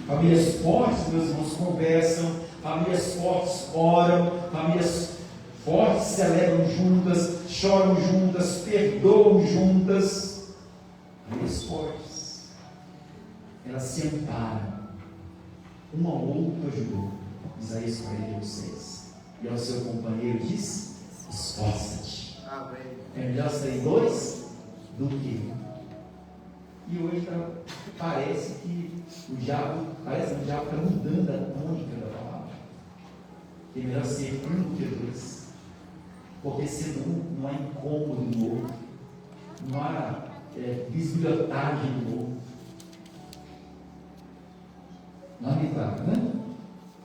Famílias fortes, meus irmãos, conversam, famílias fortes oram, famílias fortes celebram juntas, choram juntas, perdoam juntas. Famílias fortes. Elas se amparam, um ao outro ajudou. Isaías 46. E ao seu companheiro disse: esforça-te. É melhor serem dois do que um. E hoje parece que o diabo está mudando a tônica da palavra. Que é melhor ser um do que dois. Porque sendo um, não há incômodo no outro, não há bisbilhotagem no outro. Lamentável, né?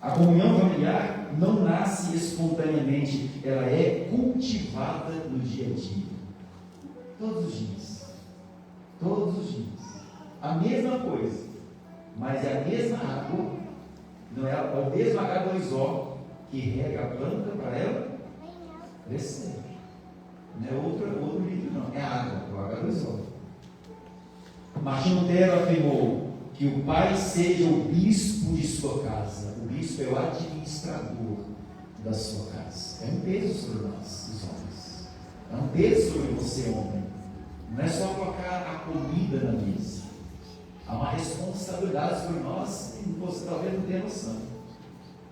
A comunhão familiar não nasce espontaneamente, ela é cultivada no dia a dia. Todos os dias. Todos os dias. A mesma coisa, mas é a mesma água, não é o mesmo H2O que rega a planta para ela crescer. Não é outro líquido, não, é água, o H2O. Martinho Lutero afirmou que o pai seja o bispo de sua casa. O bispo é o administrador da sua casa. É um peso sobre nós, os homens. É um peso sobre você, homem. Não é só colocar a comida na mesa. Há uma responsabilidade sobre nós e você talvez não tenha noção.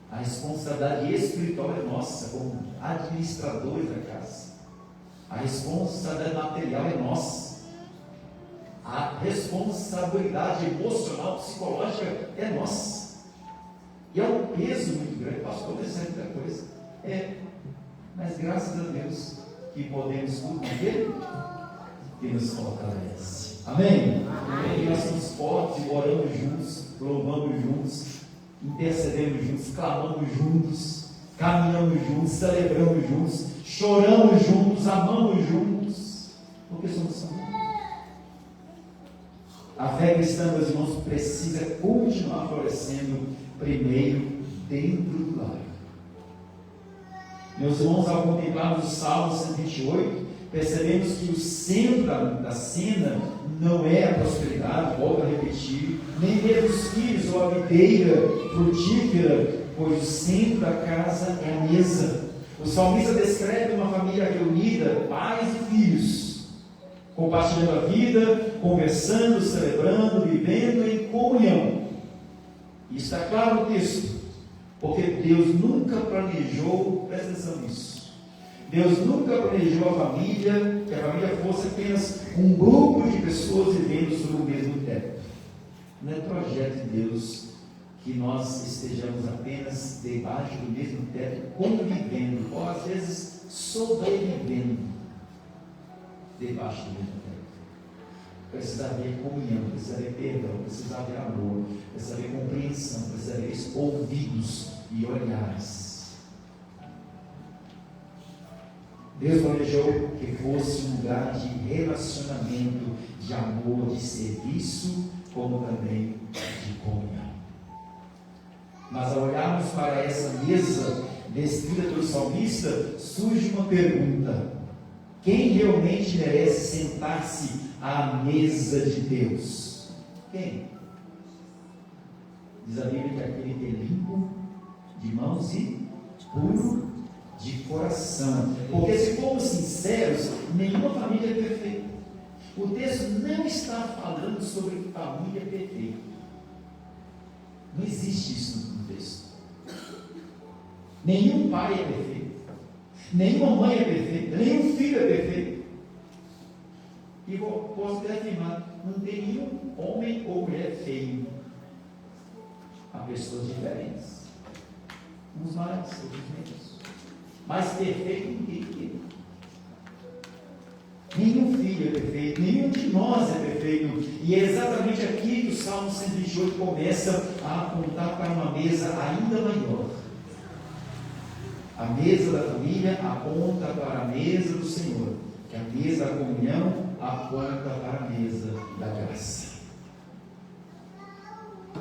A responsabilidade espiritual é nossa, como administradores da casa. A responsabilidade material é nossa. A responsabilidade emocional, psicológica é nossa. E é um peso muito grande. Pastor, isso é muita coisa. É. Mas graças a Deus que podemos tudo naquele que nos fortalece. Amém? Amém. E nós somos fortes, oramos juntos, louvamos juntos, intercedemos juntos, clamamos juntos, caminhamos juntos, celebramos juntos, choramos juntos, amamos juntos, porque somos família. A fé cristã, meus irmãos, precisa continuar florescendo primeiro dentro do lar. Meus irmãos, ao contemplarmos o Salmo 128, percebemos que o centro da cena não é a prosperidade, volto a repetir, nem mesmo os filhos ou a videira frutífera, pois o centro da casa é a mesa. O salmista descreve uma família reunida, pais e filhos, compartilhando a vida, conversando, celebrando, vivendo em comunhão. Isso está claro no texto, porque Deus nunca planejou, presta atenção nisso, Deus nunca planejou a família, que a família fosse apenas um grupo de pessoas vivendo sob o mesmo teto. Não é projeto de Deus que nós estejamos apenas debaixo do mesmo teto, convivendo, ou às vezes sobrevivendo debaixo do mesmo teto. Precisa haver comunhão, precisa haver perdão, precisa haver amor, precisa haver compreensão, precisa haver ouvidos e olhares. Deus planejou que fosse um lugar de relacionamento, de amor, de serviço, como também de comunhão. Mas ao olharmos para essa mesa descrita pelo salmista, surge uma pergunta: quem realmente merece sentar-se à mesa de Deus? Quem? Diz a Bíblia que aquele que é limpo de mãos e puro de coração. Porque se formos sinceros, nenhuma família é perfeita. O texto não está falando sobre família perfeita. Não existe isso no texto. Nenhum pai é perfeito. Nenhuma mãe é perfeita. Nenhum filho é perfeito. E posso até afirmar, não tem nenhum homem ou mulher feio. Há pessoas diferentes. Uns mais, outros menos. Mas perfeito ninguém tem. Nenhum filho é perfeito, nenhum de nós é perfeito. E é exatamente aqui que o Salmo 128 começa a apontar para uma mesa ainda maior. A mesa da família aponta para a mesa do Senhor, que a mesa da comunhão aponta para a mesa da graça.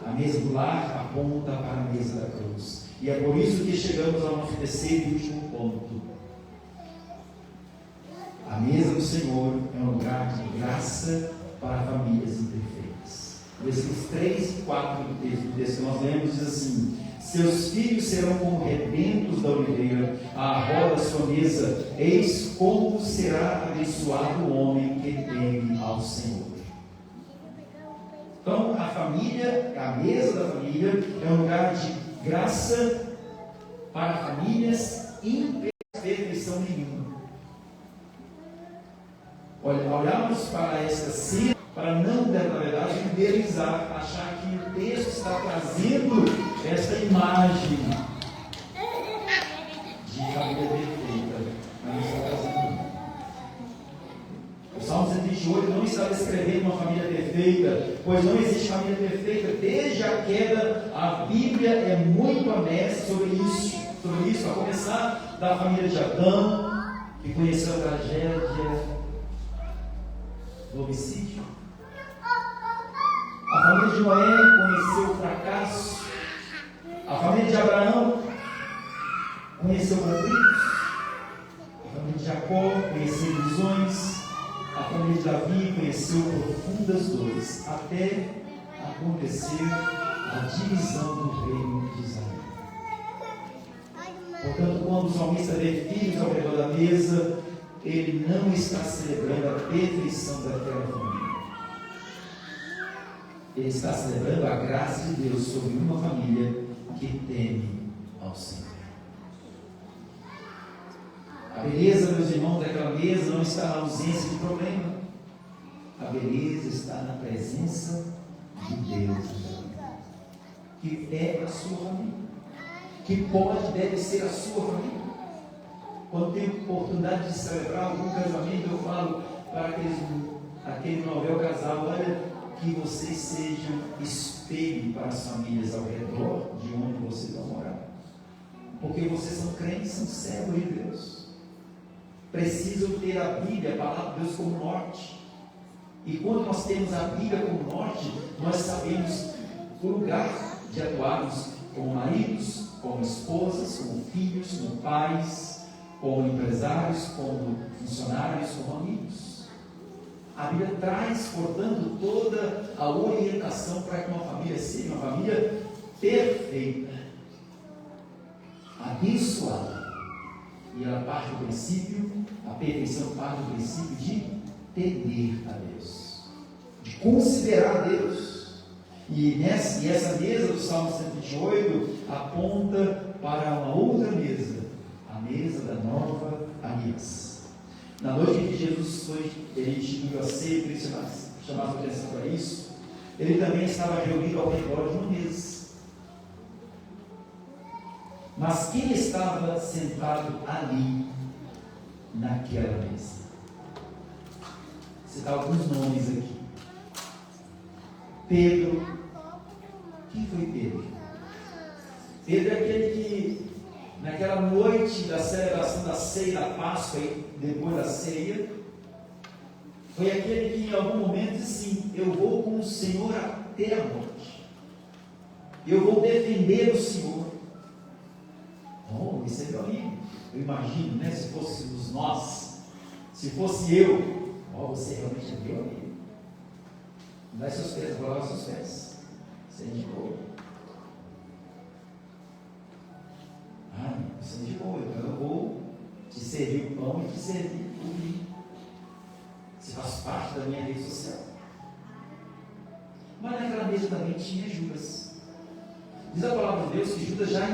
A mesa do lar aponta para a mesa da cruz. E é por isso que chegamos ao nosso terceiro e último ponto. A mesa do Senhor é um lugar de graça para famílias imperfeitas. Versículos 3 e 4 do texto que nós lemos diz assim: seus filhos serão como rebentos da oliveira, à roda da sua mesa, eis como será abençoado o homem que teme ao Senhor. Então, a família, a mesa da família, é um lugar de graça para famílias imperfeição nenhuma. Olhamos para esta cena para não, na verdade, idealizar, achar que o texto está trazendo esta imagem de família perfeita, mas não está trazendo. O Salmo 128 não está descrevendo uma família perfeita perfeita, pois não existe família perfeita. Desde a queda, a Bíblia é muito honesta sobre isso, a começar da família de Adão, que conheceu a tragédia do homicídio. A família de Noé conheceu o fracasso. A família de Abraão conheceu conflitos. A família de Jacó conheceu ilusões. A família de Davi conheceu profundas dores, até acontecer a divisão do reino de Israel. Portanto, quando o salmista vê filhos ao redor da mesa, ele não está celebrando a perfeição daquela família. Ele está celebrando a graça de Deus sobre uma família que teme ao Senhor. A beleza, meus irmãos, daquela mesa não está na ausência de problema. A beleza está na presença de Deus, que é a sua família, que pode, deve ser a sua família. Quando tenho oportunidade de celebrar algum casamento, eu falo para aquele novel casal: olha, que vocês sejam espelho para as famílias ao redor de onde vocês vão morar, porque vocês são crentes, são servos de Deus, precisam ter a Bíblia, a palavra de Deus, como norte. E quando nós temos a Bíblia como norte, nós sabemos o lugar de atuarmos como maridos, como esposas, como filhos, como pais, como empresários, como funcionários, como amigos. A Bíblia traz, portanto, toda a orientação para que uma família seja uma família perfeita, abençoada. E ela parte do princípio, a perfeição parte do princípio de temer a Deus, de considerar a Deus. E essa mesa do Salmo 128 aponta para uma outra mesa, a mesa da nova aliança. Na noite em que Jesus ele instituiu a ceia, por isso chamava a atenção para isso, ele também estava reunido ao redor de uma mesa. Mas quem estava sentado ali, naquela mesa? Vou citar alguns nomes aqui. Pedro. Quem foi Pedro? Pedro é aquele que, naquela noite da celebração da ceia, da Páscoa, e depois da ceia, foi aquele que em algum momento disse assim: eu vou com o Senhor até a morte, eu vou defender o Senhor. Oh, isso é meu amigo. Eu imagino, né? Se fôssemos nós, se fosse eu, você realmente é meu amigo. Não dá seus pés, vou lavar seus pés. Você é de boa. Você é de boa, então eu vou te servir o pão e te servir o vinho. Você faz parte da minha rede social. Mas naquela mesa também tinha Judas. Diz a palavra de Deus que Judas já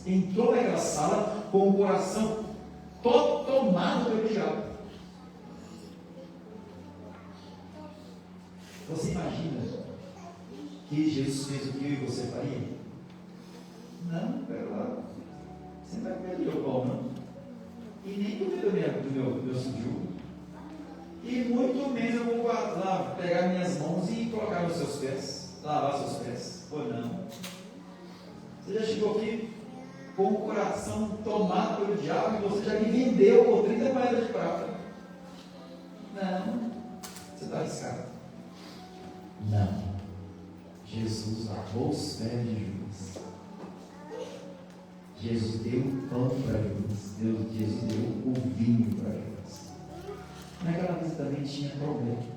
entrou naquela sala com o coração todo tomado pelo diabo. Você imagina que Jesus fez o que eu e você faria? Não, pera lá. Você não vai comer do meu pão, não. E nem comer do meu sujudo. E muito menos eu vou lá pegar minhas mãos e colocar nos seus pés, lavar seus pés. Ou não. Você já chegou aqui com o coração tomado pelo diabo e você já me vendeu por 30 moedas de prata. Não. Você está arriscado. Não. Jesus lavou os pés de Judas. Jesus deu o pão para Judas. Jesus deu o vinho para Judas. Naquela mesa também tinha problema.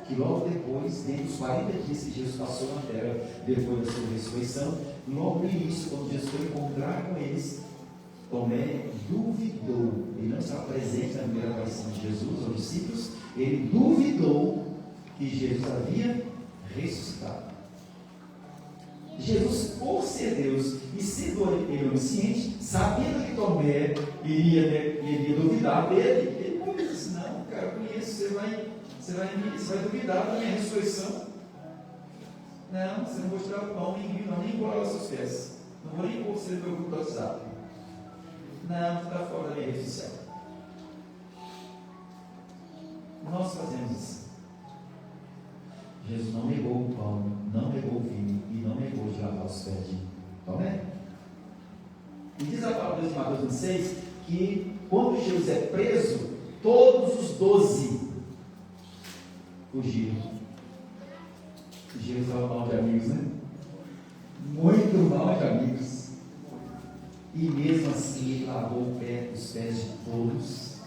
Que logo depois, dentro dos 40 dias que Jesus passou na terra, depois da sua ressurreição, logo no início, quando Jesus foi encontrar com eles, Tomé duvidou. Ele não estava presente na primeira aparição de Jesus aos discípulos. Ele duvidou que Jesus havia ressuscitado. Jesus, por ser Deus e sendo ele onisciente, sabendo que Tomé iria duvidar dele, ele não disse: não, cara, eu conheço, você vai duvidar da minha ressurreição. Não, você não vou tirar o pão, nem vou lavar seus pés, não vou nem pôr você no meu grupo do WhatsApp. Não, você está fora da minha rede social. Nós fazemos isso. Jesus não negou o pão, não negou o vinho e não negou de lavar os pés de Tomé. E diz a palavra de Deus em Mateus 26 que quando Jesus é preso, todos os 12 fugiram. Jesus estava mal de amigos, né? Muito mal de amigos. E mesmo assim ele lavou os pés de todos.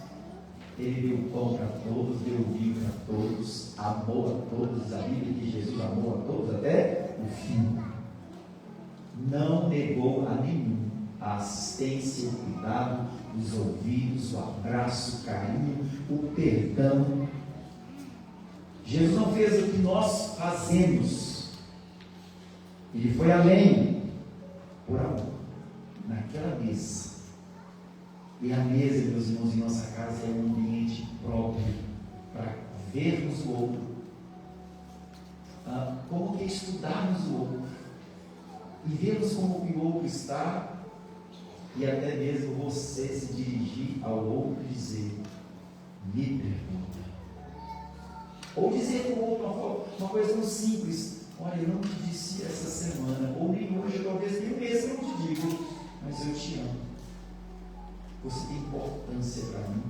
Ele deu pão para todos, deu vinho para todos, amou a todos. A Bíblia diz que Jesus amou a todos até o fim. Não negou a nenhum a assistência, o cuidado, os ouvidos, o abraço, o carinho, o perdão. Jesus não fez o que nós fazemos. Ele foi além, por amor, naquela mesa. E a mesa, meus irmãos, em nossa casa é um ambiente próprio para vermos o outro, como que estudarmos o outro e vermos como o outro está, e até mesmo você se dirigir ao outro e dizer: me pergunta. Ou dizer para o outro uma coisa tão simples: olha, eu não te disse essa semana, ou nem hoje, talvez nem um mês eu não te digo, mas eu te amo. Você tem importância para mim.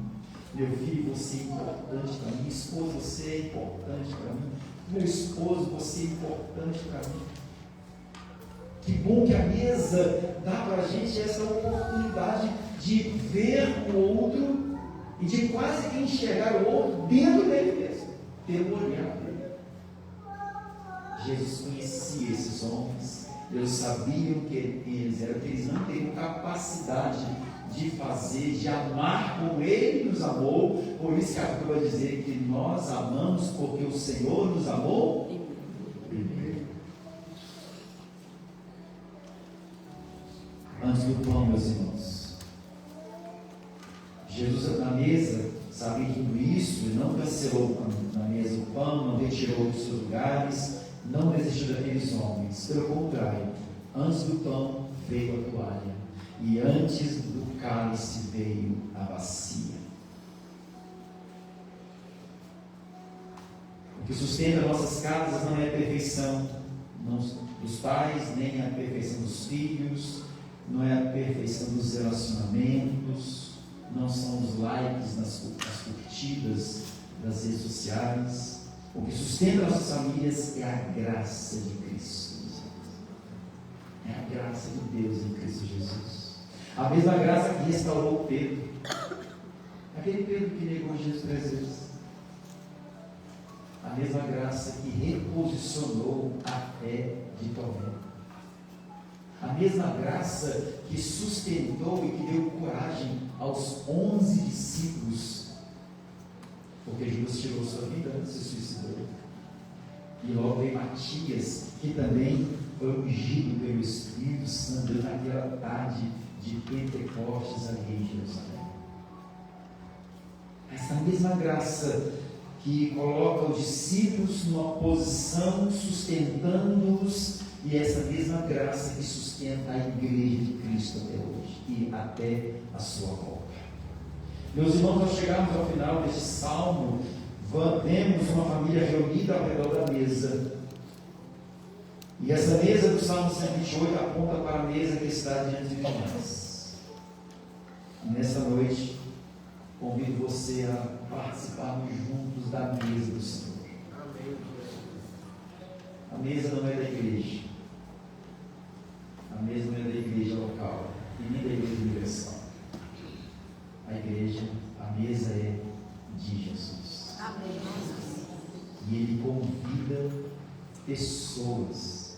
Meu filho, você é importante para mim. Esposa, você é importante para mim. Meu esposo, você é importante para mim. Que bom que a mesa dá para a gente essa oportunidade de ver o outro e de quase que enxergar o outro dentro dele mesmo, pelo olhar dele. Jesus conhecia esses homens. Deus sabia o que eles eram, que eles não teriam capacidade de fazer, de amar como Ele nos amou. Por isso que a Bíblia vai dizer que nós amamos porque o Senhor nos amou primeiro. Antes do pão, meus irmãos, Jesus na mesa, sabia de tudo isso, Ele não cancelou na mesa o pão, não retirou dos seus lugares, não desistiu daqueles homens. Pelo contrário, antes do pão veio a toalha, e antes do cálice veio a bacia. O que sustenta nossas casas não é a perfeição dos pais, nem a perfeição dos filhos, não é a perfeição dos relacionamentos, não são os likes nas curtidas das redes sociais. O que sustenta nossas famílias é a graça de Cristo. É a graça de Deus em Cristo Jesus. A mesma graça que restaurou Pedro. Aquele Pedro que negou Jesus 3 vezes. A mesma graça que reposicionou a fé de Tomé. A mesma graça que sustentou e que deu coragem aos 11 discípulos. Porque Judas tirou sua vida antes de se suicidar. E logo veio Matias, que também foi ungido pelo Espírito Santo naquela tarde de Pentecostes ali em Jerusalém. Essa mesma graça que coloca os discípulos numa posição, sustentando-os, e essa mesma graça que sustenta a igreja de Cristo até hoje e até a sua volta. Meus irmãos, nós chegamos ao final deste salmo, vemos uma família reunida ao redor da mesa. E essa mesa do Salmo 128 aponta para a mesa que está diante de nós. E nessa noite, convido você a participarmos juntos da mesa do Senhor. A mesa não é da igreja. A mesa não é da igreja local e nem da igreja universal. A igreja, a mesa é de Jesus. Amém. E Ele convida pessoas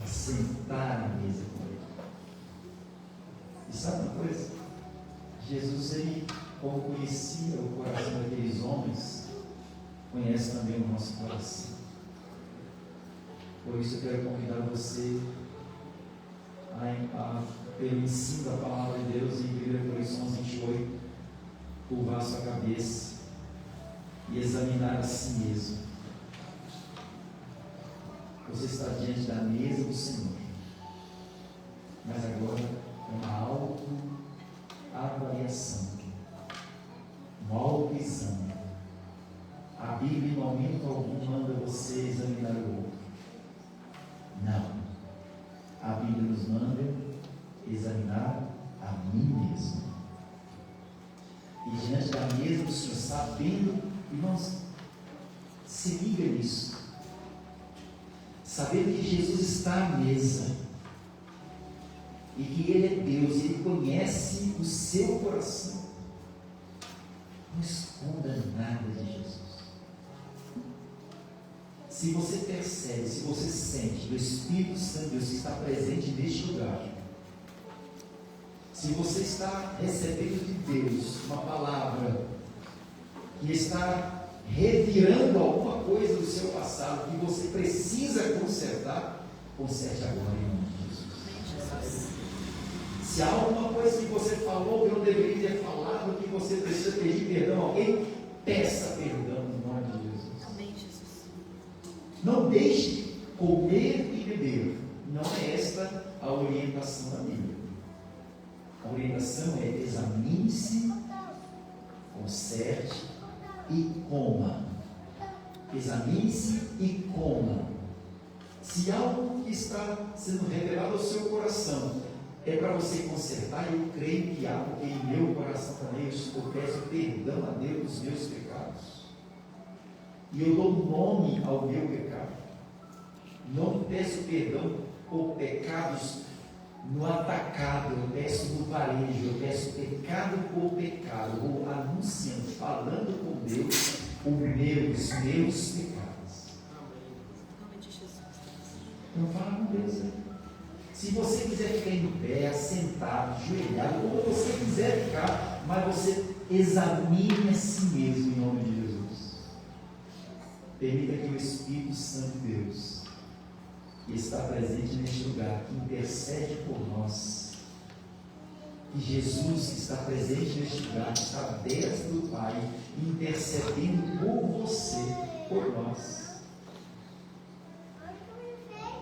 a sentar à mesa com Ele. E sabe uma coisa? Jesus, Ele, como conhecia o coração daqueles homens, conhece também o nosso coração. Por isso eu quero convidar você pelo ensino da palavra de Deus em 1 Coríntios 28, curvar sua cabeça e examinar a si mesmo. Você está diante da mesa do Senhor, mas agora é uma autoavaliação, um autoexame. A Bíblia, em momento algum, manda você enganar a mim mesmo. E diante da mesa do Senhor, sabendo, irmãos, se liga nisso, sabendo que Jesus está à mesa, e que Ele é Deus, Ele conhece o seu coração. Não esconda nada de Jesus. Se você percebe, se você sente o Espírito Santo de Deus que está presente neste lugar, se você está recebendo de Deus uma palavra que está revirando alguma coisa do seu passado que você precisa consertar, conserte agora em nome de Jesus. Se há alguma coisa que você falou que não deveria ter falado, que você precisa pedir perdão a alguém, peça perdão em nome de Jesus. Amém, Jesus. Não deixe comer e beber. Não é esta a orientação da Bíblia. A orientação é: examine-se, conserte e coma. Examine-se e coma. Se algo que está sendo revelado ao seu coração é para você consertar, eu creio que há, porque em meu coração também eu peço perdão a Deus dos meus pecados. E eu dou nome ao meu pecado. Não peço perdão por pecados no atacado, eu peço no varejo, eu peço pecado por pecado, ou anunciando, falando com Deus os meus pecados. Nome de Jesus. Não fala com Deus aí. Se você quiser ficar em pé, sentado, ajoelhado, como você quiser ficar, mas você examine a si mesmo em nome de Jesus. Permita que o Espírito Santo de Deus, que está presente neste lugar, que intercede por nós, que Jesus, que está presente neste lugar, que está à destra do Pai, intercedendo por você, por nós,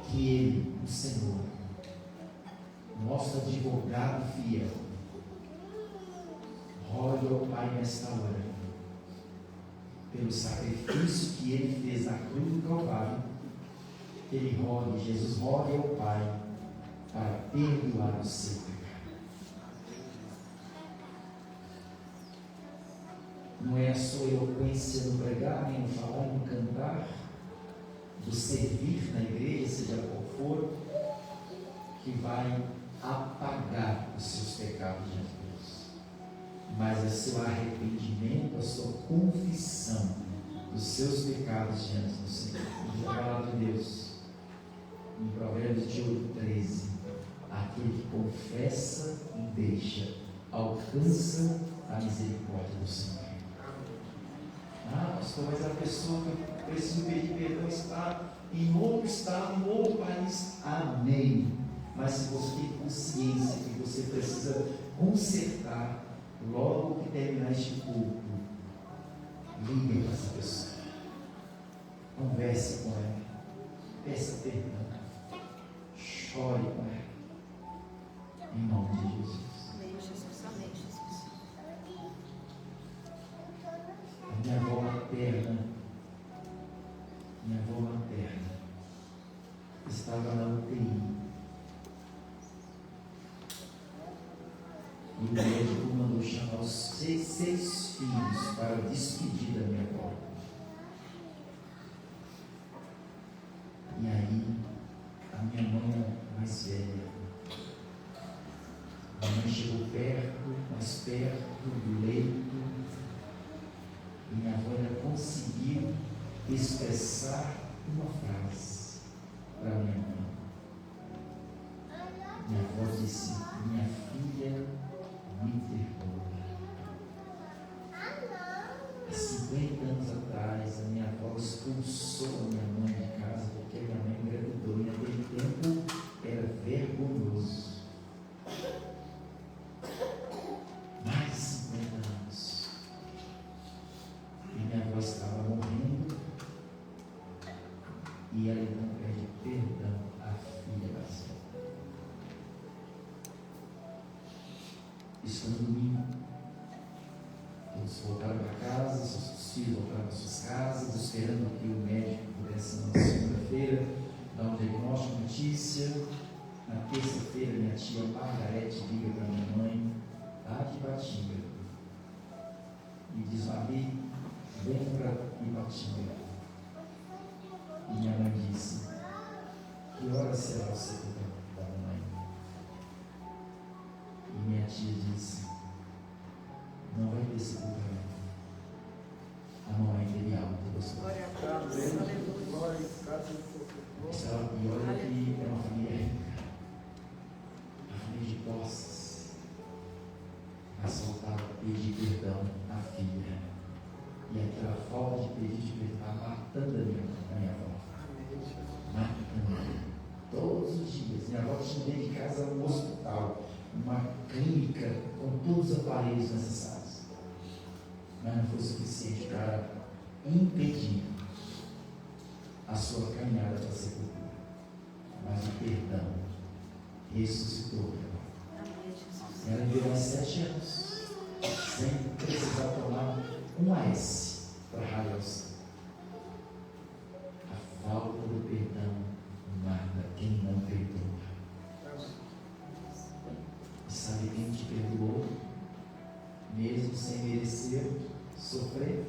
que Ele, o Senhor, nosso advogado fiel, rogue ao Pai nesta hora, pelo sacrifício que Ele fez na cruz do Calvário. Ele rogue, Jesus rogue ao Pai para perdoar o seu pecado. Não é a sua eloquência no pregar, nem no falar, no cantar, do servir na igreja, seja qual for, que vai apagar os seus pecados diante de Deus, mas é seu arrependimento, a sua confissão dos seus pecados diante do Senhor. E a palavra de Deus, em Provérbios de 8:13, aquele que confessa e deixa, alcança a misericórdia do Senhor. Ah, pastor, mas a pessoa que precisa pedir perdão está em outro estado, em outro país. Amém. Mas se você tem consciência que você precisa consertar logo que terminar este culto, ligue para essa pessoa, converse com ela, peça perdão, chore com ela, em nome de Jesus. Amém, Jesus. Amém, Jesus. A minha avó materna estava na UTI. E o médico mandou chamar os seis filhos para despedir da minha avó. E aí, a minha mãe mais velha, a mãe chegou mais perto do leito, e minha avó ainda conseguiu expressar uma frase para minha mãe. Minha avó disse: minha filha me perdoa. Há 50 anos atrás, a minha avó expulsou a minha mãe de casa porque a minha mãe engravidou, e naquele tempo era vergonhoso. Mais de 50 anos. E minha avó estava morrendo, e ela então pede perdão à filha da sua. Isso foi no domingo. Todos voltaram para casa, seus filhos voltaram para suas casas, esperando que o médico pudesse, na segunda-feira, dar um diagnóstico, notícia. Na terça-feira, minha tia Margarete liga para minha mãe, lá de Ipatinga, e diz: Mabi, vem para Ipatinga. E minha mãe disse: que hora será o sepultamento da mamãe? E minha tia disse: não vai ter sepultamento. A mamãe teve algo de você. Glória a Deus. Aleluia. E olha que é uma família rica, uma família de posses, mas faltava pedir perdão à filha. E aquela falta de pedir perdão matando a minha avó. Matando. Todos os dias. Minha avó tinha dentro de casa um hospital, uma clínica com todos os aparelhos necessários. Mas não foi suficiente para impedir a sua caminhada para a sepultura. Mas o perdão ressuscitou ela. Ela viveu mais 7 anos sem precisar tomar um AS para raiar o sangue. A falta do perdão mata quem não perdoa. E sabe quem te perdoou? Mesmo sem merecer sofrer?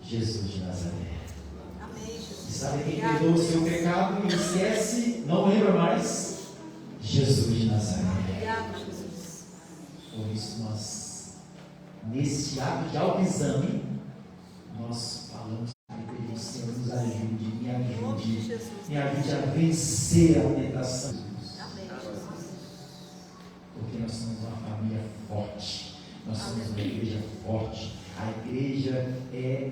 Jesus de Nazaré. E sabe quem perdoa o seu pecado e esquece, não lembra mais? Jesus de Nazaré. Por isso nós, nesse ato de autoexame, nós falamos que pedimos: Senhor, nos ajude, me ajude a vencer a tentação. Porque nós somos uma família forte, nós somos uma igreja forte. A igreja é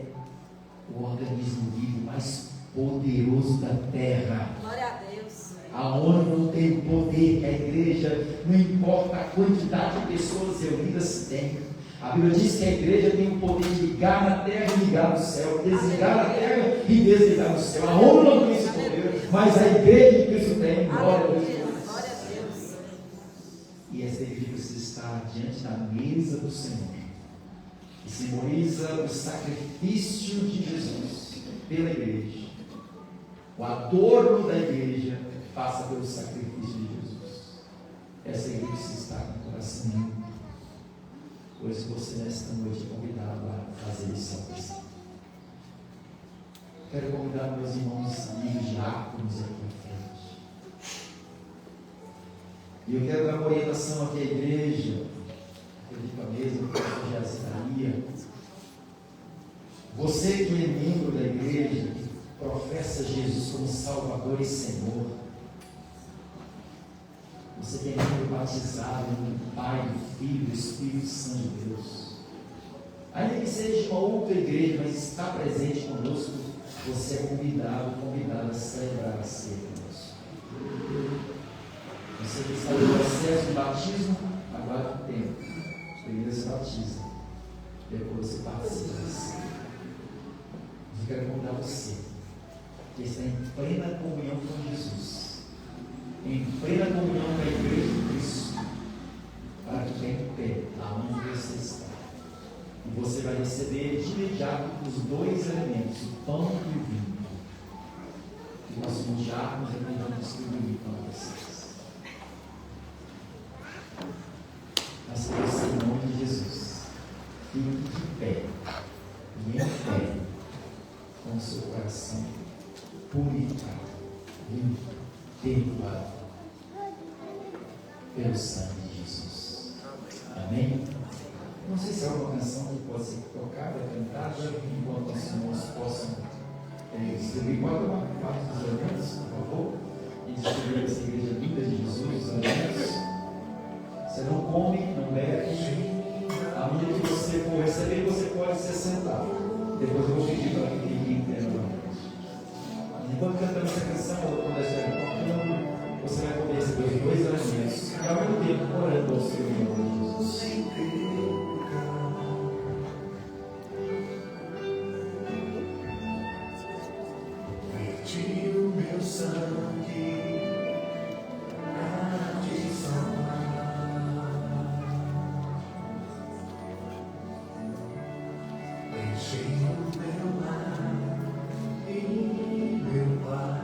o organismo vivo mais poderoso da terra. Glória a Deus. A ONU não tem o poder que a igreja, não importa a quantidade de pessoas reunidas, tem. A Bíblia diz que a igreja tem o poder de ligar na terra e ligar no céu, desligar na terra e desligar no céu. A ONU não tem esse poder, mas a igreja de Cristo tem. Glória a Deus. Glória a Deus. E essa igreja precisa estar diante da mesa do Senhor, que simboliza o sacrifício de Jesus pela igreja. O adorno da igreja passa pelo sacrifício de Jesus. Essa igreja precisa estar com o coração limpo, pois você nesta noite é convidado a fazer isso ao Cristo. Quero convidar meus irmãos, amigos diáconos aqui à frente. E eu quero dar uma orientação aqui à igreja. Acredito a mesma, que eu já citaria. Você que é membro da igreja, que professa Jesus como Salvador e Senhor, você que é membro batizado no Pai, do Filho e do Espírito Santo de Deus, ainda que seja de uma outra igreja, mas está presente conosco, você é convidado a celebrar a ceia conosco. Você que está no processo de batismo, aguarde o tempo. Primeiro se batiza, depois você participa da ceia. Eu quero convidar você, que está em plena comunhão com Jesus, em plena comunhão com a igreja de Cristo, para que venha em pé, aonde você está. E você vai receber de imediato os 2 elementos, o pão e o vinho, que nós somos diáconos e vamos distribuir para vocês. Mas que você, em nome de Jesus, fique de pé e em fé, com o seu coração purificado, limpo, perdoado pelo sangue de Jesus. Amém? Não sei se há alguma canção que pode ser tocada, cantada, enquanto os irmãos possam distribuir. Pode tomar parte dos elementos, por favor, e distribuir essa igreja linda de Jesus, os elementos. Você não come, não bebe. À medida que você for receber, você pode se sentar. Depois eu vou pedir para que fique em pé novamente. Enquanto cantamos essa canção, ou quando ela estiver tocando, você vai poder receber os 2 elementos, e ao mesmo tempo orando ao Senhor em nome de Jesus. Verti o meu sangue pra te salvar. Deixei o meu lar e meu lar.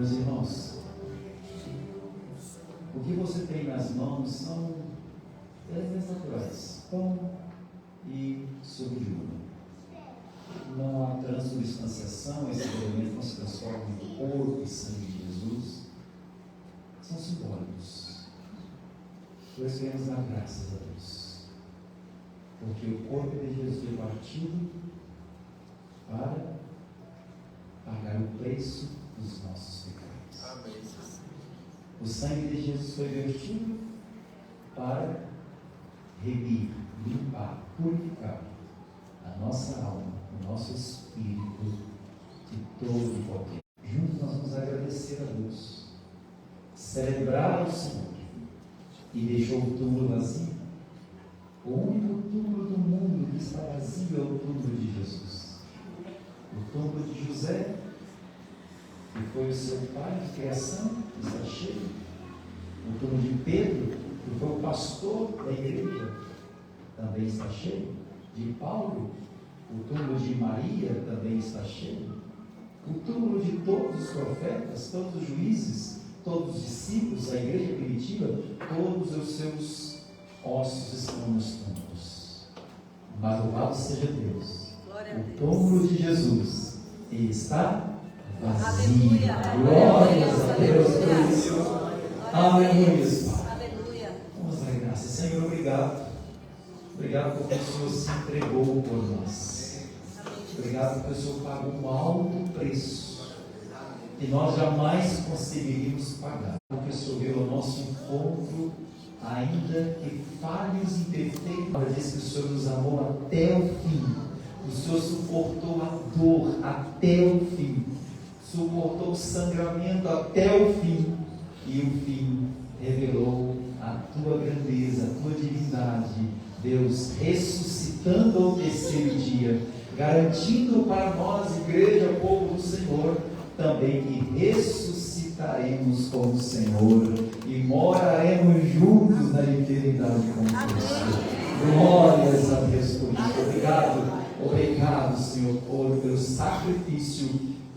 Meus irmãos, o que você tem nas mãos são elementos naturais, pão e suco de uva. Não há transubstanciação, esses elementos não se transformam em corpo e sangue de Jesus, são simbólicos. Por isso queremos dar graças a Deus, porque o corpo de Jesus foi partido para pagar o preço dos nossos pecados. Amém. O sangue de Jesus foi vertido para remir, limpar, purificar a nossa alma, o nosso espírito de todo e qualquer. Juntos nós vamos agradecer a Deus, celebrar o Senhor, e deixou o túmulo vazio. O único túmulo do mundo que está vazio é o túmulo de Jesus. O túmulo de José, que foi o seu pai de criação, está cheio. O túmulo de Pedro, que foi o pastor da igreja, também está cheio. De Paulo, o túmulo de Maria também está cheio. O túmulo de todos os profetas, todos os juízes, todos os discípulos, a igreja primitiva, todos os seus ossos estão nos túmulos. Mas louvado seja Deus. O túmulo de Jesus está vazio. Glórias a Deus por isso. Aleluia. Vamos dar graças. Senhor, obrigado. Obrigado porque o Senhor se entregou por nós. Obrigado porque o Senhor pagou um alto preço que nós jamais conseguiríamos pagar. Porque o Senhor veio ao nosso encontro, ainda que falhos e imperfeitos. Diz que o Senhor nos amou até o fim. O Senhor suportou a dor até o fim. Suportou o sangramento até o fim. E o fim revelou a tua grandeza, a tua divindade. Deus ressuscitando ao terceiro dia, garantindo para nós, igreja, povo do Senhor, também que ressuscitaremos com o Senhor e moraremos juntos na eternidade com Cristo. Glórias a Deus por isso. Obrigado, Senhor, pelo sacrifício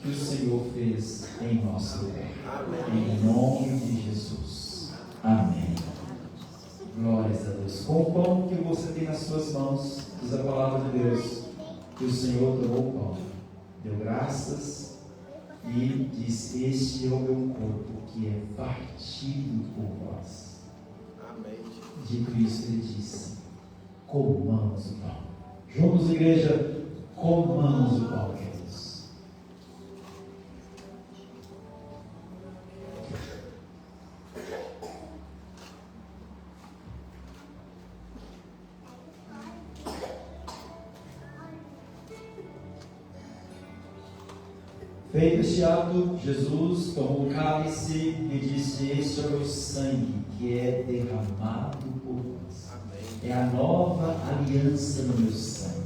que o Senhor fez em nosso lugar. Em nome de Jesus. Amém. Glórias a Deus. Com o pão que você tem nas suas mãos, diz a palavra de Deus, que o Senhor tomou o pão, deu graças e disse: este é o meu corpo que é partido por vós. Amém. Dito isso, ele disse: comamos o pão. Juntos, igreja, comamos o pão, queridos. Feito este ato, Jesus tomou o cálice e disse: este é o meu sangue que é derramado por vós. É a nova aliança no meu sangue.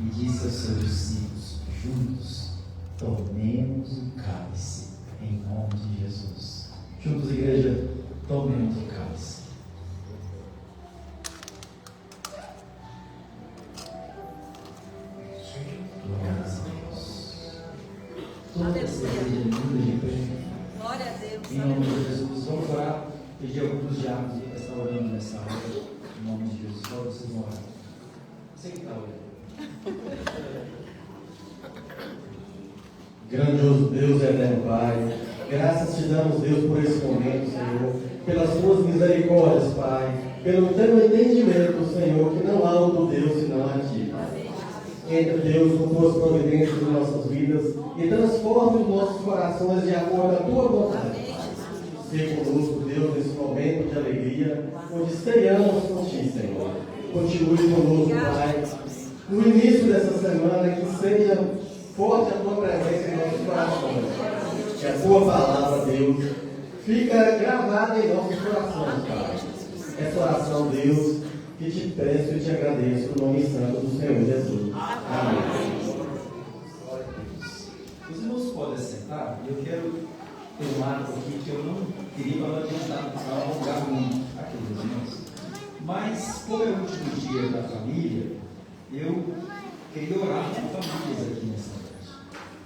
E disse aos seus discípulos: juntos, tomemos o cálice em nome de Jesus. Juntos, igreja, tomemos o cálice. Glórias a Deus. Toda essa igreja linda de pé. Glória a Deus. Em nome de Jesus, vamos orar. Pedir alguns diabos para estar orando nessa hora. Em nome de Jesus, só vocês vão orar. Você que está orando. Grandioso Deus e eterno Pai, graças te damos, Deus, por esse momento, Senhor, pelas tuas misericórdias, Pai, pelo teu entendimento, Senhor, que não há outro Deus senão a ti, Pai. Entra, Deus, com tuas providências em nossas vidas e transforma os nossos corações de acordo à tua vontade. Seja conosco, Deus, nesse momento de alegria, onde estreamos com ti, Senhor. Continue conosco, Pai. No início dessa semana, que seja forte a tua presença em nossos corações. Que a tua palavra, Deus, fica gravada em nossos corações, Pai. Essa oração, Deus, que te peço e te agradeço no nome santo do Senhor Jesus. Amém. Glória a Deus. Os irmãos podem sentar. Eu quero ter um ato aqui que eu não queria para não adiantar, para não alongar muito aqui, meus irmãos. Mas, como é o último dia da família, eu queria orar com famílias aqui nessa noite.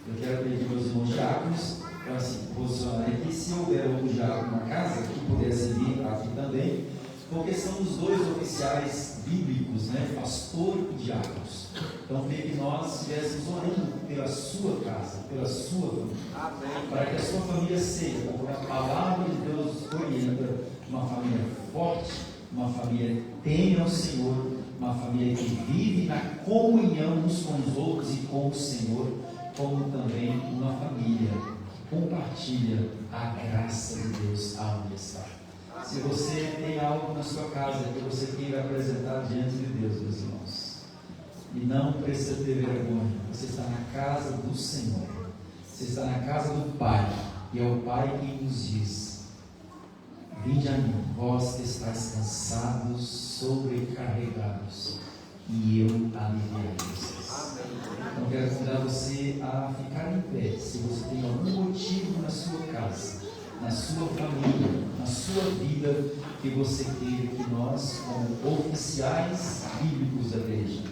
Eu quero pedir aos irmãos diáconos assim, posicionar aqui, se houver um diácono na casa, que pudesse vir aqui também, porque são os dois oficiais bíblicos, né? Pastor e diáconos. Então, queria que nós estivéssemos orando pela sua casa, pela sua família, para que a sua família seja, como a palavra de Deus orienta, uma família forte, uma família que teme ao Senhor, uma família que vive na comunhão uns com os outros e com o Senhor, como também uma família que compartilha a graça de Deus aonde está. Se você tem algo na sua casa que você queira apresentar diante de Deus, meus irmãos, e não precisa ter vergonha, você está na casa do Senhor, você está na casa do Pai, e é o Pai quem nos diz: vinde a mim, vós que estáis cansados, sobrecarregados, e eu aliviarei vocês. Então quero convidar você a ficar em pé, se você tem algum motivo na sua casa, na sua família, na sua vida, que você queira que nós, como oficiais bíblicos da igreja,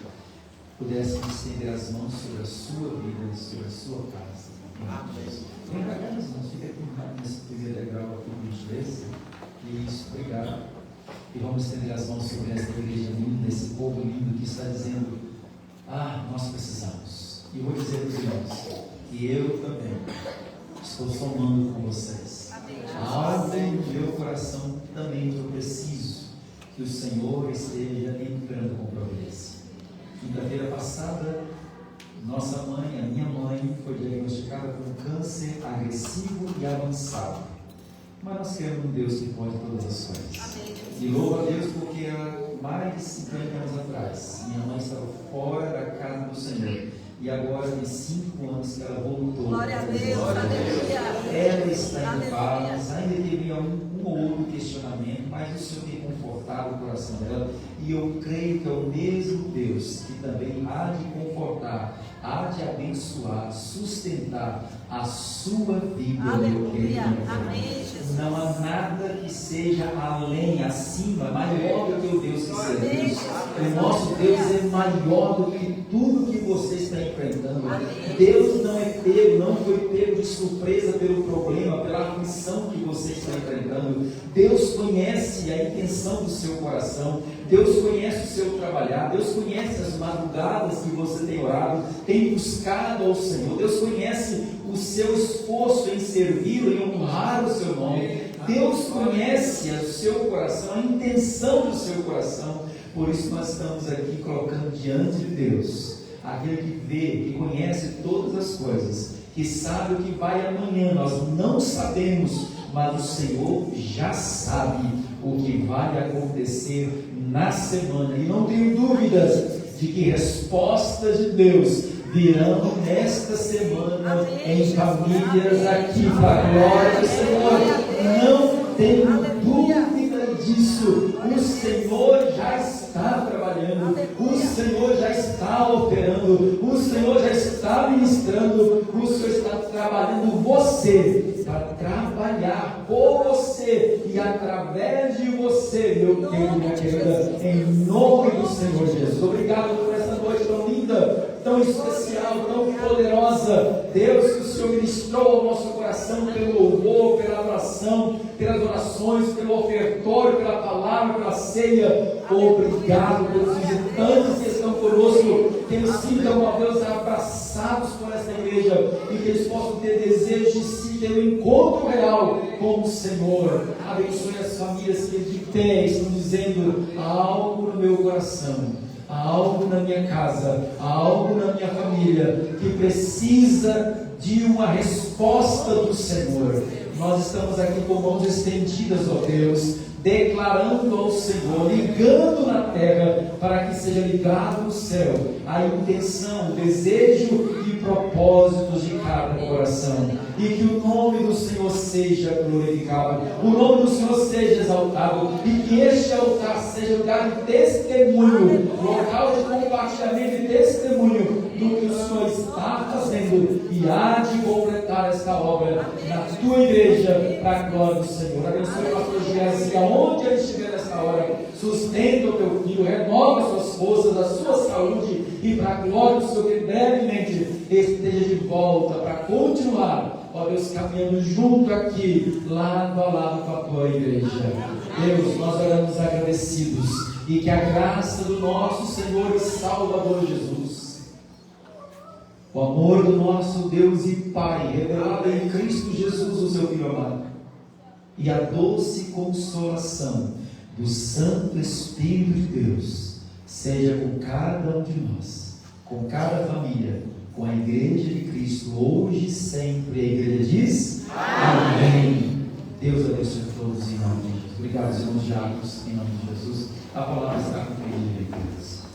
pudéssemos estender as mãos sobre a sua vida e sobre a sua casa. Vem para cá, meus irmãos, fica aqui nesse primeiro degrau aqui, por gentileza. Isso, obrigado. E vamos estender as mãos sobre esta igreja linda, esse povo lindo que está dizendo: nós precisamos. E vou dizer para os irmãos que eu também estou somando com vocês. A alma do meu coração também eu preciso que o Senhor esteja entrando com providência. Quinta-feira passada, nossa mãe, a minha mãe, foi diagnosticada com câncer agressivo e avançado. Mas nós queremos um Deus que pode todas as coisas. E louvo a Deus porque há mais de 50 anos atrás, minha mãe estava fora da casa do Senhor. E agora tem 5 anos que ela voltou. Glória a Deus, aleluia. Ela está em paz, ainda teria um ou outro questionamento, mas o Senhor tem confortado o coração dela. E eu creio que é o mesmo Deus que também há de confortar, há de abençoar, sustentar a sua vida. Aleluia, amém, Jesus. Não há nada que seja além, acima, maior do que o Deus que servimos. O nosso Deus é maior do que tudo que você está enfrentando. Deus não é pego, não foi pego de surpresa pelo problema, pela aflição que você está enfrentando. Deus conhece a intenção do seu coração. Deus conhece o seu trabalhar. Deus conhece as madrugadas que você tem orado, tem buscado ao Senhor. Deus conhece o seu esforço em servi-lo, em honrar o seu nome. Deus conhece o seu coração, a intenção do seu coração. Por isso nós estamos aqui colocando diante de Deus aquele que vê, que conhece todas as coisas, que sabe o que vai amanhã. Nós não sabemos, mas o Senhor já sabe o que vai acontecer na semana. E não tenho dúvidas de que respostas de Deus virão nesta semana em famílias aqui, para a glória do Senhor. Não tenho dúvida disso. O Senhor já está trabalhando, o Senhor já está operando, o Senhor já está ministrando, o Senhor está trabalhando você, para trabalhar por você e através de você, meu querido, minha querida, em nome do Senhor Jesus. Obrigado por essa noite tão linda, tão especial, tão poderosa. Deus, que o Senhor ministrou ao nosso coração pelo louvor, pela adoração, pelas orações, pelo ofertório, pela palavra, pela ceia. Obrigado pelos visitantes que estão conosco, que eles sintam, ó Deus, abraçados por esta igreja e que eles possam ter desejo de si, ter um encontro real com o Senhor. Abençoe as famílias que de pé estão dizendo: há algo no meu coração, há algo na minha casa, há algo na minha família que precisa de uma resposta do Senhor. Nós estamos aqui com mãos estendidas, ó Deus, declarando ao Senhor, ligando na terra, para que seja ligado no céu a intenção, o desejo e propósitos de cada coração, e que o nome do Senhor seja glorificado, o nome do Senhor seja exaltado, e que este altar seja lugar de testemunho, local de compartilhamento e testemunho do que o Senhor está fazendo e há de completar esta obra na tua igreja, para a glória do Senhor. Abençoe o pastor José, aonde ele estiver nesta hora, sustenta o teu filho, renova as suas forças, a sua saúde, e para a glória do Senhor, que brevemente esteja de volta para continuar ó Deus, caminhando junto aqui, lado a lado com a tua igreja. Deus, nós oramos agradecidos e que a graça do nosso Senhor e Salvador Jesus, o amor do nosso Deus e Pai, revelado em Cristo Jesus, o seu Filho amado, e a doce consolação do Santo Espírito de Deus, seja com cada um de nós, com cada família, com a Igreja de Cristo, hoje e sempre. A Igreja diz: Amém. Deus abençoe a todos em nome de Jesus. Obrigado, irmãos diáconos, em nome de Jesus. A palavra está com a Igreja de Deus.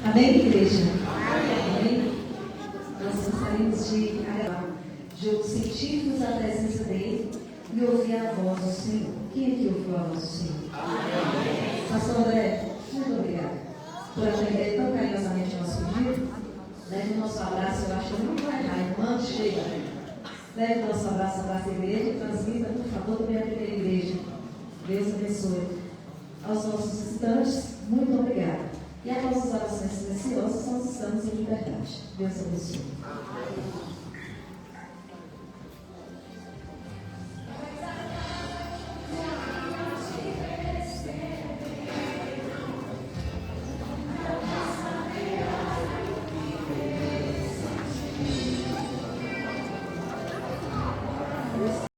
Amém, igreja? Amém? Nós gostaríamos de agravar, de sentirmos a presença dele e ouvir a voz do Senhor. Quem é que ouviu a voz do Senhor? Amém. Pastor André, muito obrigada por atender tão carinhosamente o nosso pedido. Leve o nosso abraço, eu acho que não vai dar, irmã, chega. Leve o nosso abraço à igreja e transmita, por favor, também a primeira igreja. Deus abençoe. Aos nossos visitantes, muito obrigada. E as nossas orações silenciosas, nós estamos em liberdade. Deus abençoe.